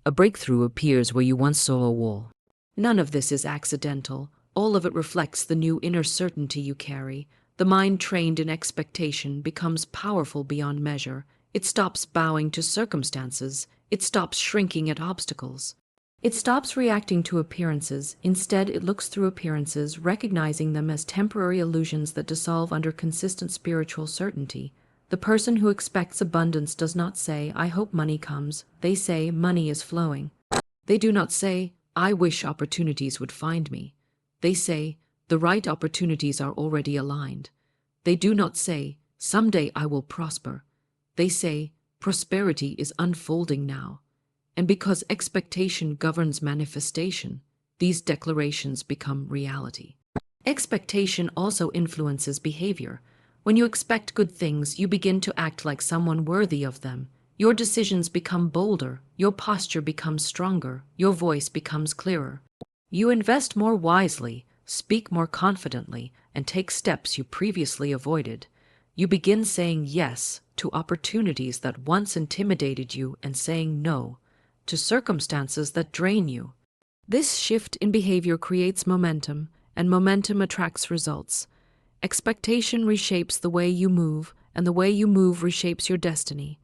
a breakthrough appears where you once saw a wall. None of this is accidental. All of it reflects the new inner certainty you carry. The mind trained in expectation becomes powerful beyond measure. It stops bowing to circumstances. It stops shrinking at obstacles. It stops reacting to appearances. Instead, it looks through appearances, recognizing them as temporary illusions that dissolve under consistent spiritual certainty. The person who expects abundance does not say, "I hope money comes." They say, "Money is flowing." They do not say, "I wish opportunities would find me." They say, "The right opportunities are already aligned." They do not say, "Someday I will prosper." They say, "Prosperity is unfolding now." And because expectation governs manifestation, these declarations become reality. Expectation also influences behavior. When you expect good things, you begin to act like someone worthy of them. Your decisions become bolder, your posture becomes stronger, your voice becomes clearer. You invest more wisely, speak more confidently, and take steps you previously avoided. You begin saying yes to opportunities that once intimidated you and saying no to circumstances that drain you. This shift in behavior creates momentum, and momentum attracts results. Expectation reshapes the way you move, and the way you move reshapes your destiny.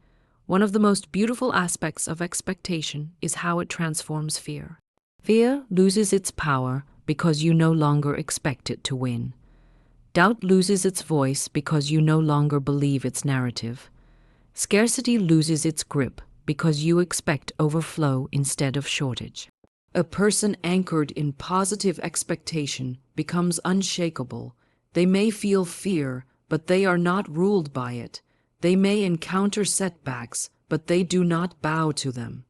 One of the most beautiful aspects of expectation is how it transforms fear. Fear loses its power because you no longer expect it to win. Doubt loses its voice because you no longer believe its narrative. Scarcity loses its grip because you expect overflow instead of shortage. A person anchored in positive expectation becomes unshakable. They may feel fear, but they are not ruled by it. They may encounter setbacks, but they do not bow to them.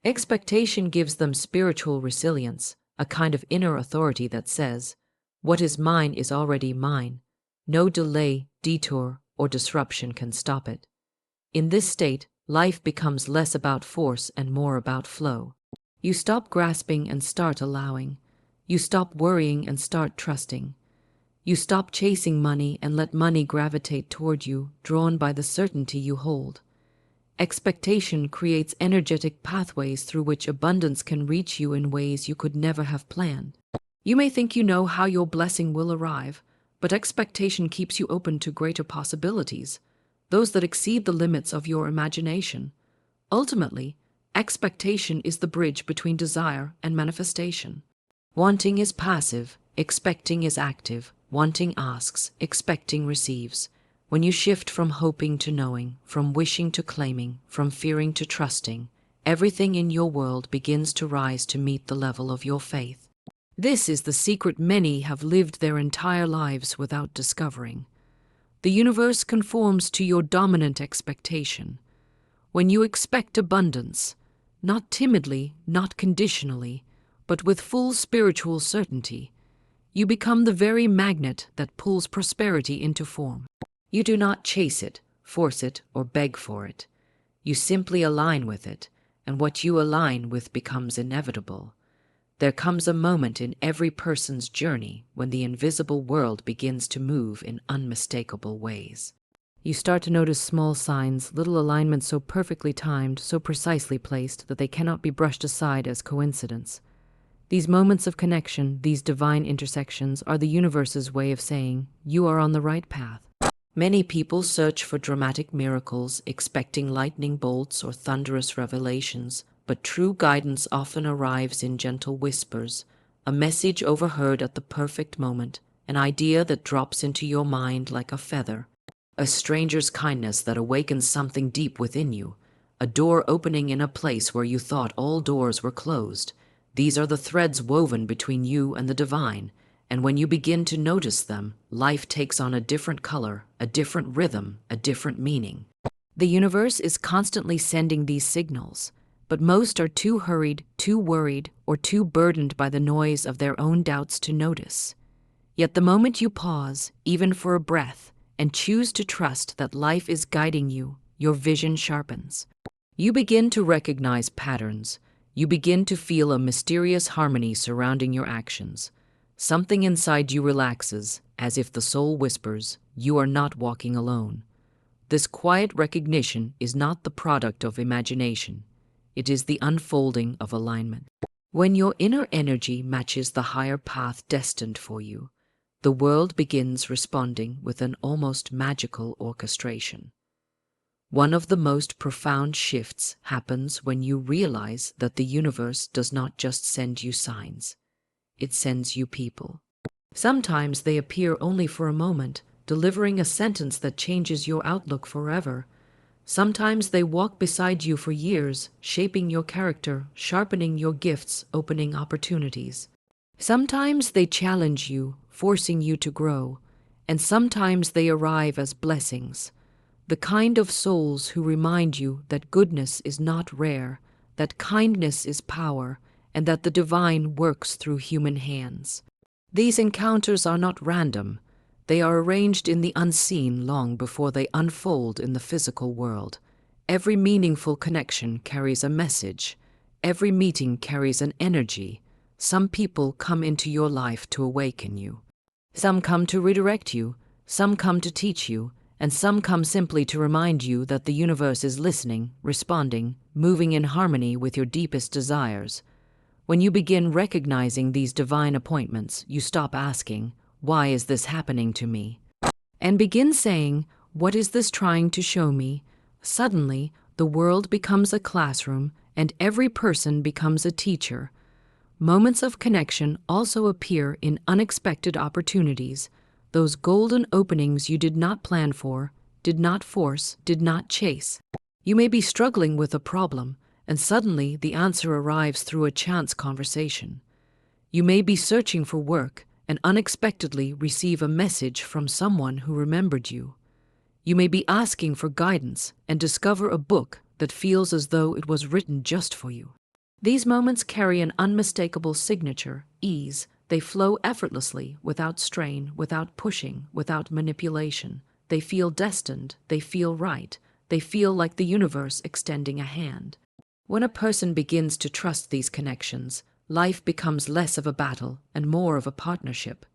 Expectation gives them spiritual resilience, a kind of inner authority that says, What is mine is already mine. No delay, detour, or disruption can stop it. In this state, life becomes less about force and more about flow. You stop grasping and start allowing. You stop worrying and start trusting. You stop chasing money and let money gravitate toward you, drawn by the certainty you hold. Expectation creates energetic pathways through which abundance can reach you in ways you could never have planned. You may think you know how your blessing will arrive, but expectation keeps you open to greater possibilities, those that exceed the limits of your imagination. Ultimately, expectation is the bridge between desire and manifestation. Wanting is passive, expecting is active. Wanting asks, expecting receives. When you shift from hoping to knowing, from wishing to claiming, from fearing to trusting, everything in your world begins to rise to meet the level of your faith. This is the secret many have lived their entire lives without discovering. The universe conforms to your dominant expectation. When you expect abundance, not timidly, not conditionally, but with full spiritual certainty, you become the very magnet that pulls prosperity into form. You do not chase it, force it, or beg for it. You simply align with it, and what you align with becomes inevitable. There comes a moment in every person's journey when the invisible world begins to move in unmistakable ways. You start to notice small signs, little alignments so perfectly timed, so precisely placed that they cannot be brushed aside as coincidence. These moments of connection, these divine intersections, are the universe's way of saying, you are on the right path. Many people search for dramatic miracles, expecting lightning bolts or thunderous revelations, but true guidance often arrives in gentle whispers, a message overheard at the perfect moment, an idea that drops into your mind like a feather, a stranger's kindness that awakens something deep within you, a door opening in a place where you thought all doors were closed. These are the threads woven between you and the divine, and when you begin to notice them, life takes on a different color, a different rhythm, a different meaning. The universe is constantly sending these signals, but most are too hurried, too worried, or too burdened by the noise of their own doubts to notice. Yet the moment you pause, even for a breath, and choose to trust that life is guiding you, your vision sharpens. You begin to recognize patterns. You begin to feel a mysterious harmony surrounding your actions. Something inside you relaxes, as if the soul whispers, you are not walking alone. This quiet recognition is not the product of imagination. It is the unfolding of alignment. When your inner energy matches the higher path destined for you, the world begins responding with an almost magical orchestration. One of the most profound shifts happens when you realize that the universe does not just send you signs. It sends you people. Sometimes they appear only for a moment, delivering a sentence that changes your outlook forever. Sometimes they walk beside you for years, shaping your character, sharpening your gifts, opening opportunities. Sometimes they challenge you, forcing you to grow, and sometimes they arrive as blessings. The kind of souls who remind you that goodness is not rare, that kindness is power, and that the divine works through human hands. These encounters are not random. They are arranged in the unseen long before they unfold in the physical world. Every meaningful connection carries a message. Every meeting carries an energy. Some people come into your life to awaken you. Some come to redirect you. Some come to teach you. And some come simply to remind you that the universe is listening, responding, moving in harmony with your deepest desires. When you begin recognizing these divine appointments, you stop asking, why is this happening to me? And begin saying, what is this trying to show me? Suddenly, the world becomes a classroom, and every person becomes a teacher. Moments of connection also appear in unexpected opportunities, those golden openings you did not plan for, did not force, did not chase. You may be struggling with a problem, and suddenly the answer arrives through a chance conversation. You may be searching for work and unexpectedly receive a message from someone who remembered you. You may be asking for guidance and discover a book that feels as though it was written just for you. These moments carry an unmistakable signature, ease, They flow effortlessly, without strain, without pushing, without manipulation. They feel destined, they feel right, they feel like the universe extending a hand. When a person begins to trust these connections, life becomes less of a battle and more of a partnership.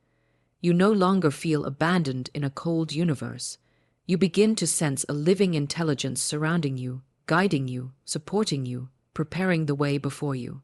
You no longer feel abandoned in a cold universe. You begin to sense a living intelligence surrounding you, guiding you, supporting you, preparing the way before you.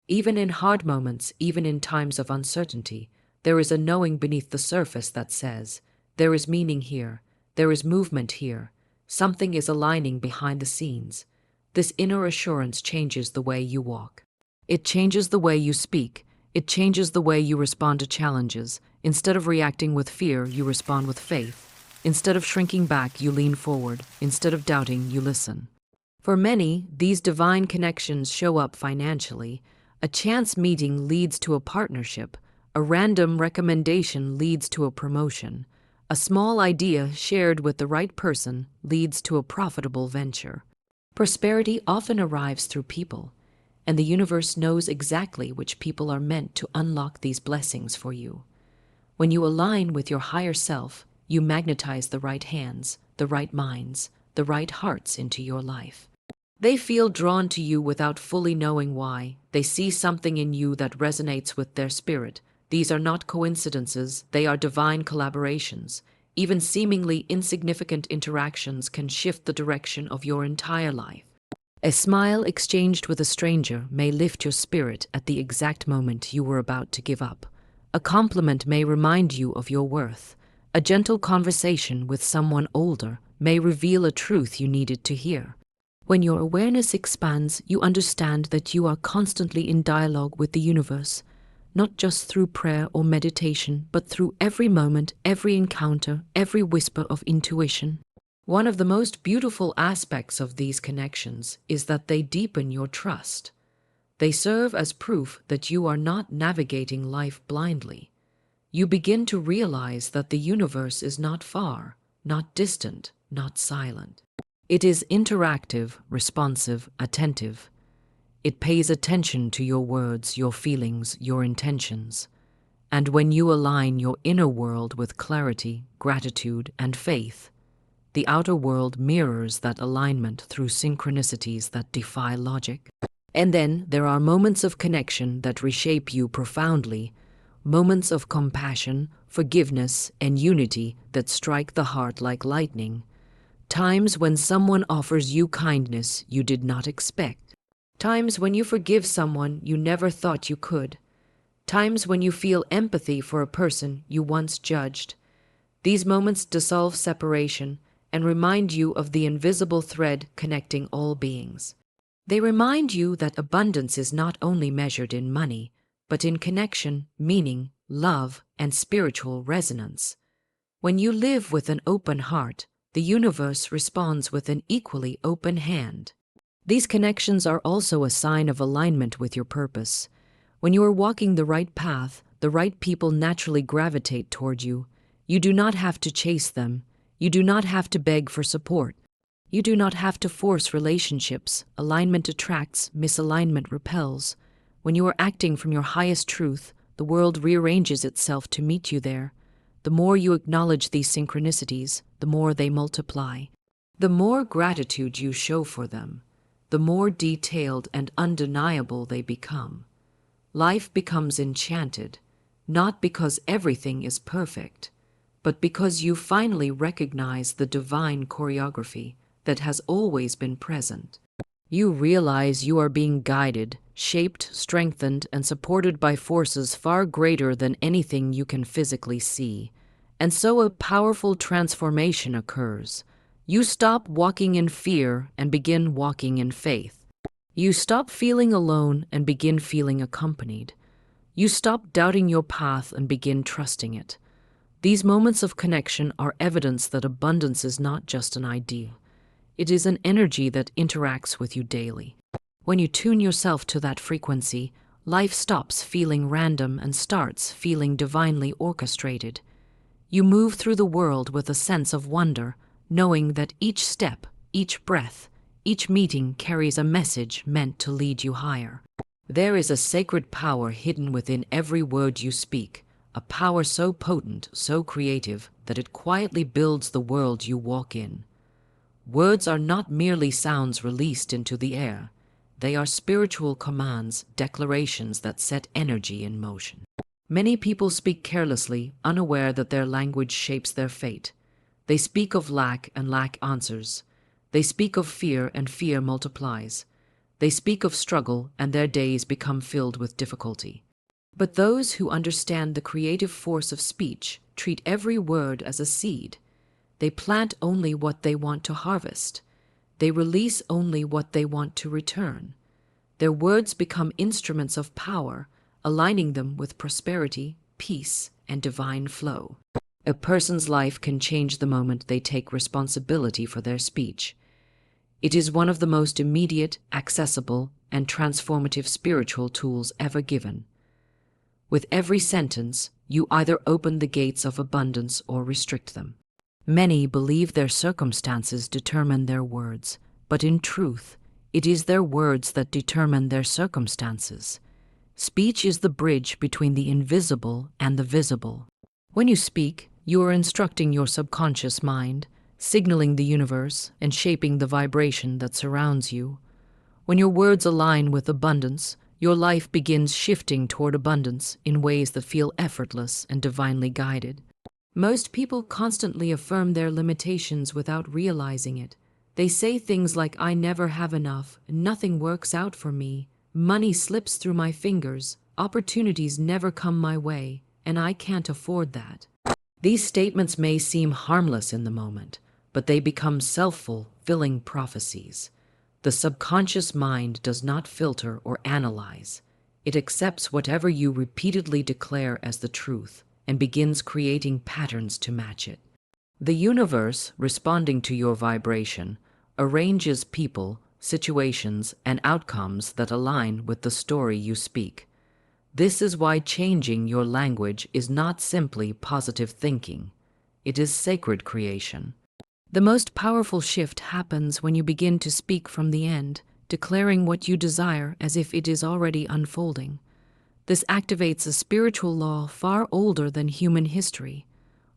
Even in hard moments, even in times of uncertainty, there is a knowing beneath the surface that says, there is meaning here, there is movement here, something is aligning behind the scenes. This inner assurance changes the way you walk. It changes the way you speak. It changes the way you respond to challenges. Instead of reacting with fear, you respond with faith. Instead of shrinking back, you lean forward. Instead of doubting, you listen. For many, these divine connections show up financially. A chance meeting leads to a partnership. A random recommendation leads to a promotion. A small idea shared with the right person leads to a profitable venture. Prosperity often arrives through people, and the universe knows exactly which people are meant to unlock these blessings for you. When you align with your higher self, you magnetize the right hands, the right minds, the right hearts into your life. They feel drawn to you without fully knowing why. They see something in you that resonates with their spirit. These are not coincidences, they are divine collaborations. Even seemingly insignificant interactions can shift the direction of your entire life. A smile exchanged with a stranger may lift your spirit at the exact moment you were about to give up. A compliment may remind you of your worth. A gentle conversation with someone older may reveal a truth you needed to hear. When your awareness expands, you understand that you are constantly in dialogue with the universe, not just through prayer or meditation, but through every moment, every encounter, every whisper of intuition. One of the most beautiful aspects of these connections is that they deepen your trust. They serve as proof that you are not navigating life blindly. You begin to realize that the universe is not far, not distant, not silent. It is interactive, responsive, attentive. It pays attention to your words, your feelings, your intentions. And when you align your inner world with clarity, gratitude, and faith, the outer world mirrors that alignment through synchronicities that defy logic. And then there are moments of connection that reshape you profoundly, moments of compassion, forgiveness, and unity that strike the heart like lightning. Times when someone offers you kindness you did not expect. Times when you forgive someone you never thought you could. Times when you feel empathy for a person you once judged. These moments dissolve separation and remind you of the invisible thread connecting all beings. They remind you that abundance is not only measured in money, but in connection, meaning, love, and spiritual resonance. When you live with an open heart, the universe responds with an equally open hand. These connections are also a sign of alignment with your purpose. When you are walking the right path, the right people naturally gravitate toward you. You do not have to chase them. You do not have to beg for support. You do not have to force relationships. Alignment attracts, misalignment repels. When you are acting from your highest truth, the world rearranges itself to meet you there. The more you acknowledge these synchronicities, the more they multiply. The more gratitude you show for them, the more detailed and undeniable they become. Life becomes enchanted, not because everything is perfect, but because you finally recognize the divine choreography that has always been present. You realize you are being guided, shaped, strengthened, and supported by forces far greater than anything you can physically see. And so a powerful transformation occurs. You stop walking in fear and begin walking in faith. You stop feeling alone and begin feeling accompanied. You stop doubting your path and begin trusting it. These moments of connection are evidence that abundance is not just an idea. It is an energy that interacts with you daily. When you tune yourself to that frequency, life stops feeling random and starts feeling divinely orchestrated. You move through the world with a sense of wonder, knowing that each step, each breath, each meeting carries a message meant to lead you higher. There is a sacred power hidden within every word you speak, a power so potent, so creative, that it quietly builds the world you walk in. Words are not merely sounds released into the air. They are spiritual commands, declarations that set energy in motion. Many people speak carelessly, unaware that their language shapes their fate. They speak of lack, and lack answers. They speak of fear, and fear multiplies. They speak of struggle, and their days become filled with difficulty. But those who understand the creative force of speech treat every word as a seed. They plant only what they want to harvest. They release only what they want to return. Their words become instruments of power, aligning them with prosperity, peace, and divine flow. A person's life can change the moment they take responsibility for their speech. It is one of the most immediate, accessible, and transformative spiritual tools ever given. With every sentence, you either open the gates of abundance or restrict them. Many believe their circumstances determine their words, but in truth, it is their words that determine their circumstances. Speech is the bridge between the invisible and the visible. When you speak, you are instructing your subconscious mind, signaling the universe, and shaping the vibration that surrounds you. When your words align with abundance, your life begins shifting toward abundance in ways that feel effortless and divinely guided. Most people constantly affirm their limitations without realizing it. They say things like, "I never have enough, nothing works out for me, money slips through my fingers, opportunities never come my way, and I can't afford that." These statements may seem harmless in the moment, but they become self-fulfilling prophecies. The subconscious mind does not filter or analyze. It accepts whatever you repeatedly declare as the truth and begins creating patterns to match it. The universe, responding to your vibration, arranges people, situations, and outcomes that align with the story you speak. This is why changing your language is not simply positive thinking. It is sacred creation. The most powerful shift happens when you begin to speak from the end, declaring what you desire as if it is already unfolding. This activates a spiritual law far older than human history.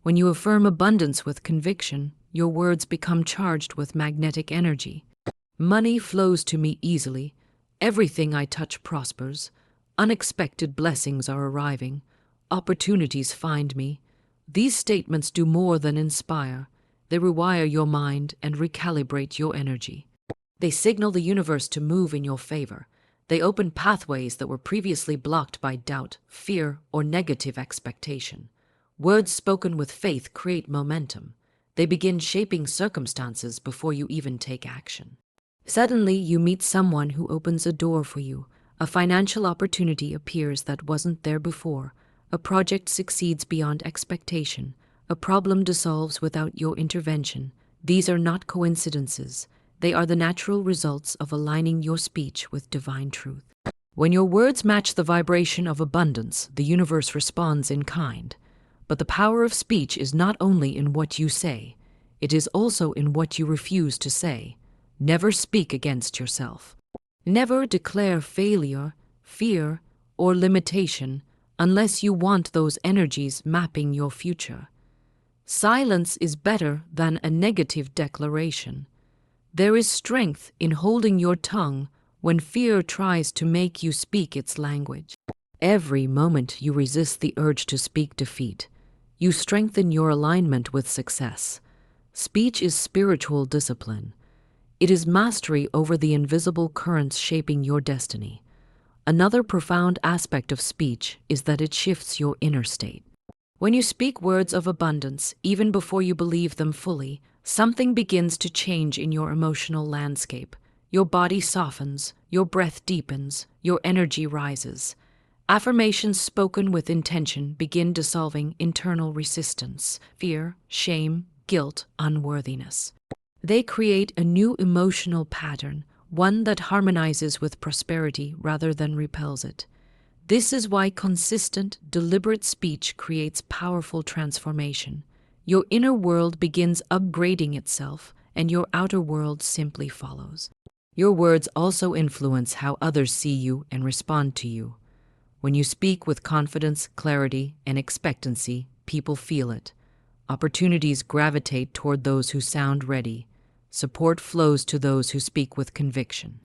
When you affirm abundance with conviction, your words become charged with magnetic energy. Money flows to me easily. Everything I touch prospers. Unexpected blessings are arriving. Opportunities find me. These statements do more than inspire. They rewire your mind and recalibrate your energy. They signal the universe to move in your favor. They open pathways that were previously blocked by doubt, fear, or negative expectation. Words spoken with faith create momentum. They begin shaping circumstances before you even take action. Suddenly, you meet someone who opens a door for you. A financial opportunity appears that wasn't there before. A project succeeds beyond expectation. A problem dissolves without your intervention. These are not coincidences. They are the natural results of aligning your speech with divine truth. When your words match the vibration of abundance, the universe responds in kind. But the power of speech is not only in what you say, it is also in what you refuse to say. Never speak against yourself. Never declare failure, fear, or limitation unless you want those energies mapping your future. Silence is better than a negative declaration. There is strength in holding your tongue when fear tries to make you speak its language. Every moment you resist the urge to speak defeat, you strengthen your alignment with success. Speech is spiritual discipline. It is mastery over the invisible currents shaping your destiny. Another profound aspect of speech is that it shifts your inner state. When you speak words of abundance, even before you believe them fully, something begins to change in your emotional landscape. Your body softens, your breath deepens, your energy rises. Affirmations spoken with intention begin dissolving internal resistance, fear, shame, guilt, unworthiness. They create a new emotional pattern, one that harmonizes with prosperity rather than repels it. This is why consistent, deliberate speech creates powerful transformation. Your inner world begins upgrading itself, and your outer world simply follows. Your words also influence how others see you and respond to you. When you speak with confidence, clarity, and expectancy, people feel it. Opportunities gravitate toward those who sound ready. Support flows to those who speak with conviction.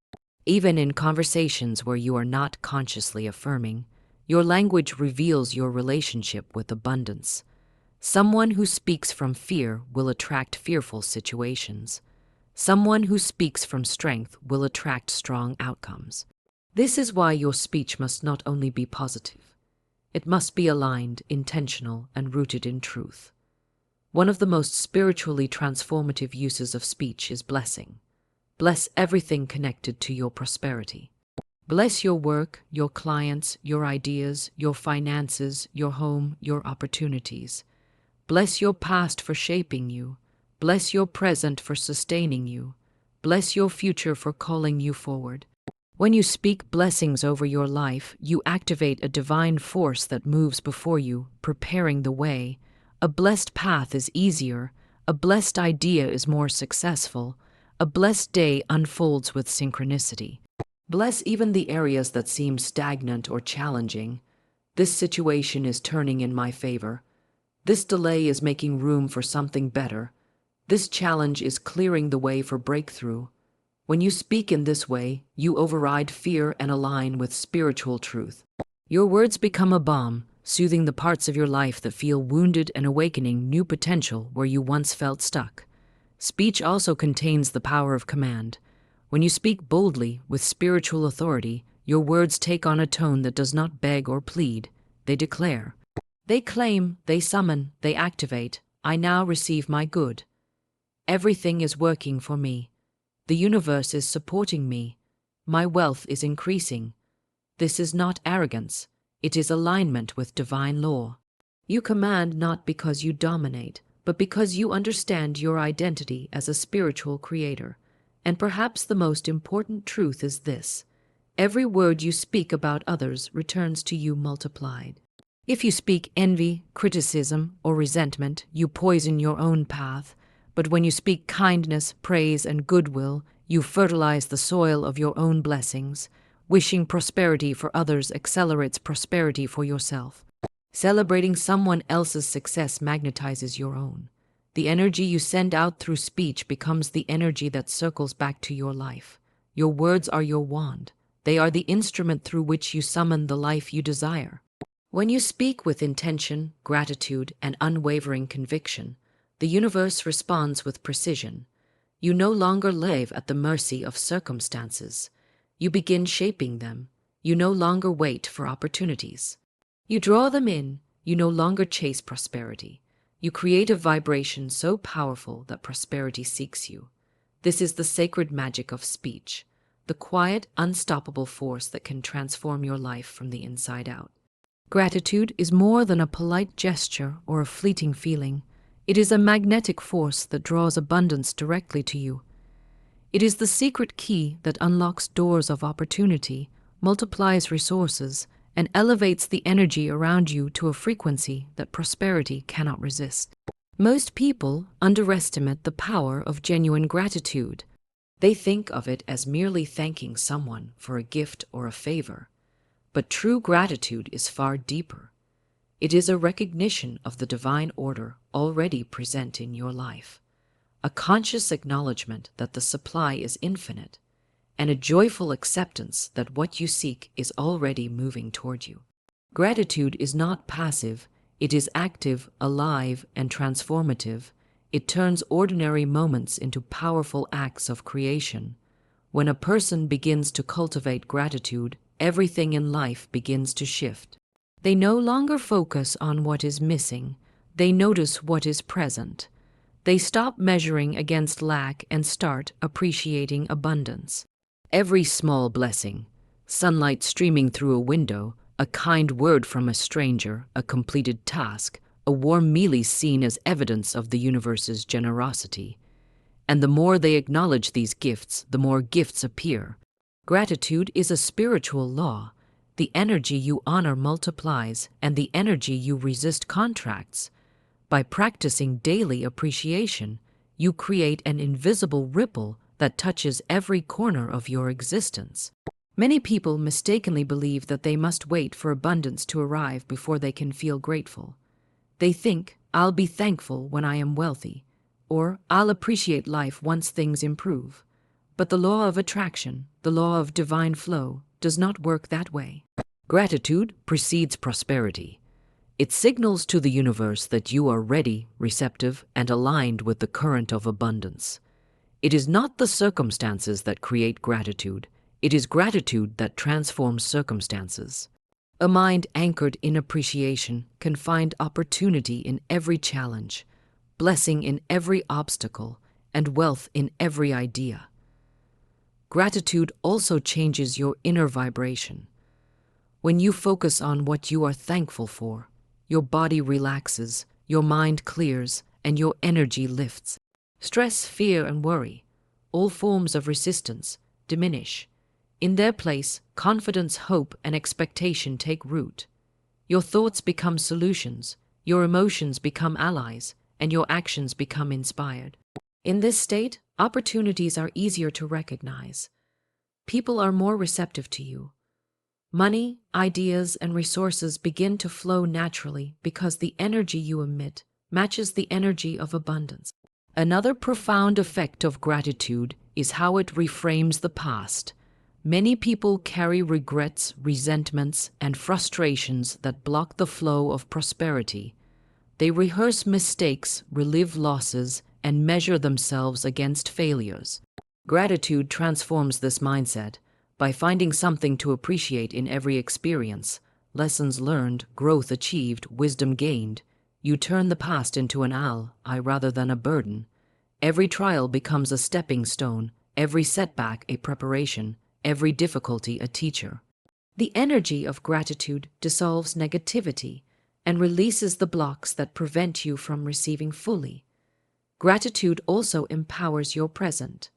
Even in conversations where you are not consciously affirming, your language reveals your relationship with abundance. Someone who speaks from fear will attract fearful situations. Someone who speaks from strength will attract strong outcomes. This is why your speech must not only be positive. It must be aligned, intentional, and rooted in truth. One of the most spiritually transformative uses of speech is blessing. Bless everything connected to your prosperity. Bless your work, your clients, your ideas, your finances, your home, your opportunities. Bless your past for shaping you. Bless your present for sustaining you. Bless your future for calling you forward. When you speak blessings over your life, you activate a divine force that moves before you, preparing the way. A blessed path is easier. A blessed idea is more successful. A blessed day unfolds with synchronicity. Bless even the areas that seem stagnant or challenging. This situation is turning in my favor. This delay is making room for something better. This challenge is clearing the way for breakthrough. When you speak in this way, you override fear and align with spiritual truth. Your words become a balm, soothing the parts of your life that feel wounded and awakening new potential where you once felt stuck. Speech also contains the power of command. When you speak boldly, with spiritual authority, your words take on a tone that does not beg or plead. They declare. They claim, they summon, they activate. I now receive my good. Everything is working for me. The universe is supporting me. My wealth is increasing. This is not arrogance. It is alignment with divine law. You command not because you dominate, but because you understand your identity as a spiritual creator. And perhaps the most important truth is this: every word you speak about others returns to you multiplied. If you speak envy, criticism, or resentment, you poison your own path. But when you speak kindness, praise, and goodwill, you fertilize the soil of your own blessings. Wishing prosperity for others accelerates prosperity for yourself. Celebrating someone else's success magnetizes your own. The energy you send out through speech becomes the energy that circles back to your life. Your words are your wand. They are the instrument through which you summon the life you desire. When you speak with intention, gratitude, and unwavering conviction, the universe responds with precision. You no longer live at the mercy of circumstances. You begin shaping them. You no longer wait for opportunities. You draw them in. You no longer chase prosperity. You create a vibration so powerful that prosperity seeks you. This is the sacred magic of speech, the quiet, unstoppable force that can transform your life from the inside out. Gratitude is more than a polite gesture or a fleeting feeling. It is a magnetic force that draws abundance directly to you. It is the secret key that unlocks doors of opportunity, multiplies resources, and elevates the energy around you to a frequency that prosperity cannot resist. Most people underestimate the power of genuine gratitude. They think of it as merely thanking someone for a gift or a favor. But true gratitude is far deeper. It is a recognition of the divine order already present in your life, a conscious acknowledgement that the supply is infinite, and a joyful acceptance that what you seek is already moving toward you. Gratitude is not passive, it is active, alive, and transformative. It turns ordinary moments into powerful acts of creation. When a person begins to cultivate gratitude, everything in life begins to shift. They no longer focus on what is missing. They notice what is present. They stop measuring against lack and start appreciating abundance. Every small blessing, sunlight streaming through a window, a kind word from a stranger, a completed task, a warm meal is seen as evidence of the universe's generosity. And the more they acknowledge these gifts, the more gifts appear. Gratitude is a spiritual law. The energy you honor multiplies, and the energy you resist contracts. By practicing daily appreciation, you create an invisible ripple that touches every corner of your existence. Many people mistakenly believe that they must wait for abundance to arrive before they can feel grateful. They think, "I'll be thankful when I am wealthy," or "I'll appreciate life once things improve." But the law of attraction, the law of divine flow, does not work that way. Gratitude precedes prosperity. It signals to the universe that you are ready, receptive, and aligned with the current of abundance. It is not the circumstances that create gratitude. It is gratitude that transforms circumstances. A mind anchored in appreciation can find opportunity in every challenge, blessing in every obstacle, and wealth in every idea. Gratitude also changes your inner vibration. When you focus on what you are thankful for, your body relaxes, your mind clears, and your energy lifts. Stress, fear, and worry, all forms of resistance, diminish. In their place, confidence, hope, and expectation take root. Your thoughts become solutions, your emotions become allies, and your actions become inspired. In this state, opportunities are easier to recognize. People are more receptive to you. Money, ideas, and resources begin to flow naturally because the energy you emit matches the energy of abundance. Another profound effect of gratitude is how it reframes the past. Many people carry regrets, resentments, and frustrations that block the flow of prosperity. They rehearse mistakes, relive losses, and measure themselves against failures. Gratitude transforms this mindset by finding something to appreciate in every experience, lessons learned, growth achieved, wisdom gained. You turn the past into an ally rather than a burden. Every trial becomes a stepping stone, every setback a preparation, every difficulty a teacher. The energy of gratitude dissolves negativity and releases the blocks that prevent you from receiving fully. Gratitude also empowers your present.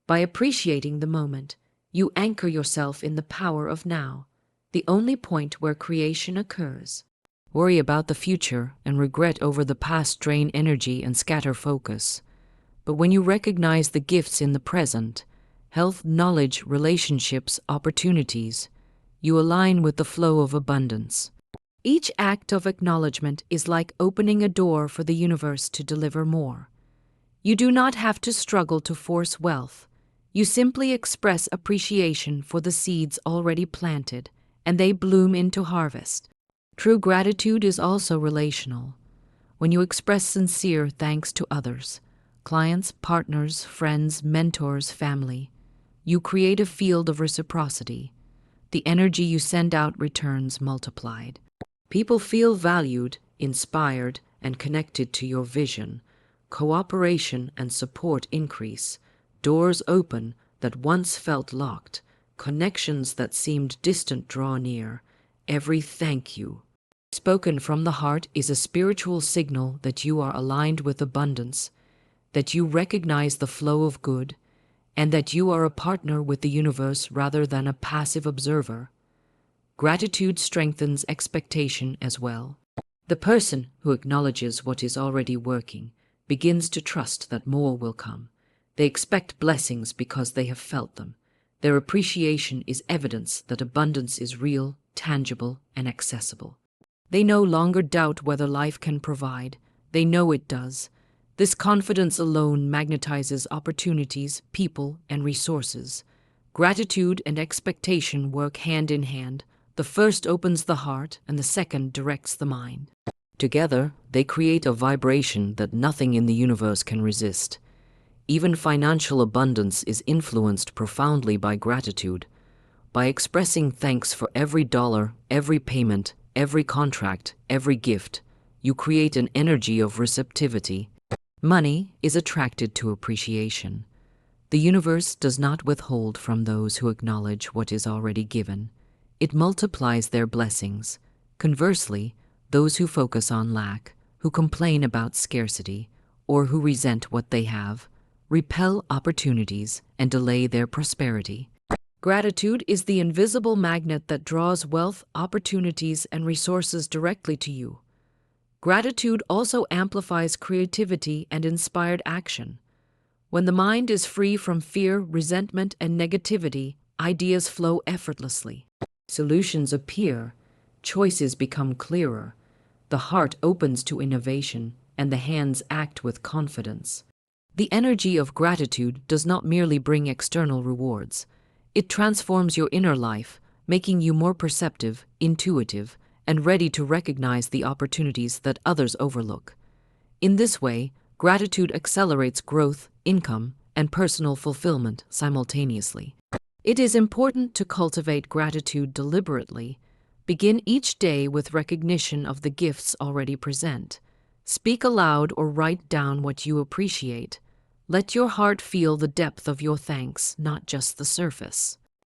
By appreciating the moment, you anchor yourself in the power of now, the only point where creation occurs. Worry about the future and regret over the past drain energy and scatter focus. But when you recognize the gifts in the present, health, knowledge, relationships, opportunities, you align with the flow of abundance. Each act of acknowledgement is like opening a door for the universe to deliver more. You do not have to struggle to force wealth. You simply express appreciation for the seeds already planted, and they bloom into harvest. True gratitude is also relational. When you express sincere thanks to others, clients, partners, friends, mentors, family, you create a field of reciprocity. The energy you send out returns multiplied. People feel valued, inspired, and connected to your vision. Cooperation and support increase. Doors open that once felt locked. Connections that seemed distant draw near. Every thank you spoken from the heart is a spiritual signal that you are aligned with abundance, that you recognize the flow of good, and that you are a partner with the universe rather than a passive observer. Gratitude strengthens expectation as well. The person who acknowledges what is already working begins to trust that more will come. They expect blessings because they have felt them. Their appreciation is evidence that abundance is real, tangible, and accessible. They no longer doubt whether life can provide. They know it does. This confidence alone magnetizes opportunities, people, and resources. Gratitude and expectation work hand in hand. The first opens the heart, and the second directs the mind. Together, they create a vibration that nothing in the universe can resist. Even financial abundance is influenced profoundly by gratitude. By expressing thanks for every dollar, every payment, every contract, every gift, you create an energy of receptivity. Money is attracted to appreciation. The universe does not withhold from those who acknowledge what is already given. It multiplies their blessings. Conversely, those who focus on lack, who complain about scarcity, or who resent what they have, repel opportunities and delay their prosperity. Gratitude is the invisible magnet that draws wealth, opportunities, and resources directly to you. Gratitude also amplifies creativity and inspired action. When the mind is free from fear, resentment, and negativity, ideas flow effortlessly. Solutions appear, choices become clearer, the heart opens to innovation, and the hands act with confidence. The energy of gratitude does not merely bring external rewards. It transforms your inner life, making you more perceptive, intuitive, and ready to recognize the opportunities that others overlook. In this way, gratitude accelerates growth, income, and personal fulfillment simultaneously. It is important to cultivate gratitude deliberately. Begin each day with recognition of the gifts already present. Speak aloud or write down what you appreciate. Let your heart feel the depth of your thanks, not just the surface.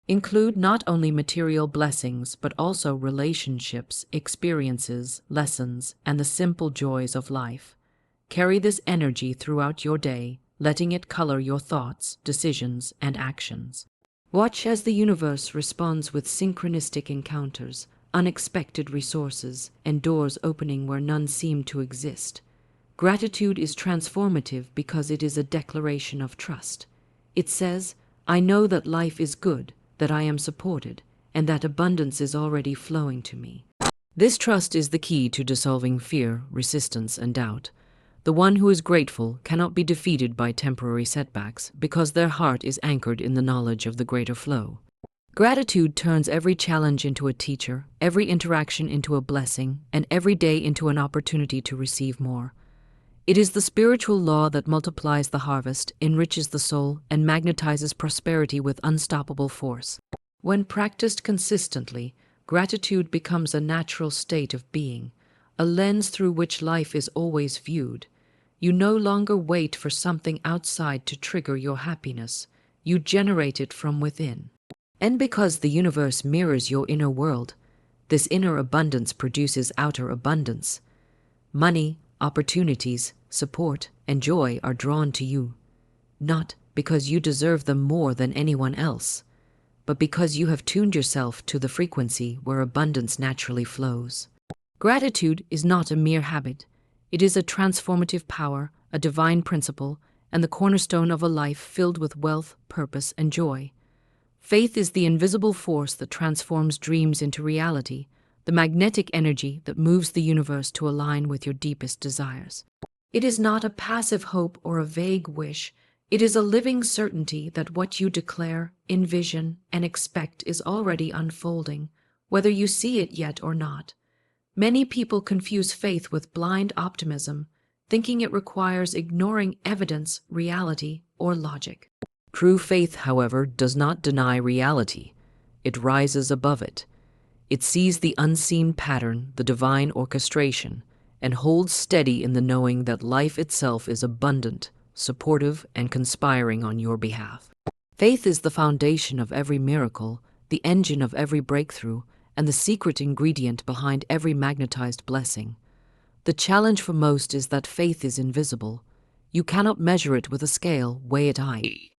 Include not only material blessings, but also relationships, experiences, lessons, and the simple joys of life. Carry this energy throughout your day, letting it color your thoughts, decisions, and actions. Watch as the universe responds with synchronistic encounters, unexpected resources, and doors opening where none seem to exist. Gratitude is transformative because it is a declaration of trust. It says, "I know that life is good, that I am supported, and that abundance is already flowing to me." This trust is the key to dissolving fear, resistance, and doubt. The one who is grateful cannot be defeated by temporary setbacks because their heart is anchored in the knowledge of the greater flow. Gratitude turns every challenge into a teacher, every interaction into a blessing, and every day into an opportunity to receive more. It is the spiritual law that multiplies the harvest, enriches the soul, and magnetizes prosperity with unstoppable force. When practiced consistently, gratitude becomes a natural state of being, a lens through which life is always viewed. You no longer wait for something outside to trigger your happiness. You generate it from within. And because the universe mirrors your inner world, this inner abundance produces outer abundance. Money, opportunities, support, and joy are drawn to you, not because you deserve them more than anyone else, but because you have tuned yourself to the frequency where abundance naturally flows. Gratitude is not a mere habit. It is a transformative power, a divine principle, and the cornerstone of a life filled with wealth, purpose, and joy. Faith is the invisible force that transforms dreams into reality, the magnetic energy that moves the universe to align with your deepest desires. It is not a passive hope or a vague wish. It is a living certainty that what you declare, envision, and expect is already unfolding, whether you see it yet or not. Many people confuse faith with blind optimism, thinking it requires ignoring evidence, reality, or logic. True faith, however, does not deny reality. It rises above it. It sees the unseen pattern, the divine orchestration, and holds steady in the knowing that life itself is abundant, supportive, and conspiring on your behalf. Faith is the foundation of every miracle, the engine of every breakthrough, and the secret ingredient behind every magnetized blessing. The challenge for most is that faith is invisible. You cannot measure it with a scale, weigh it high.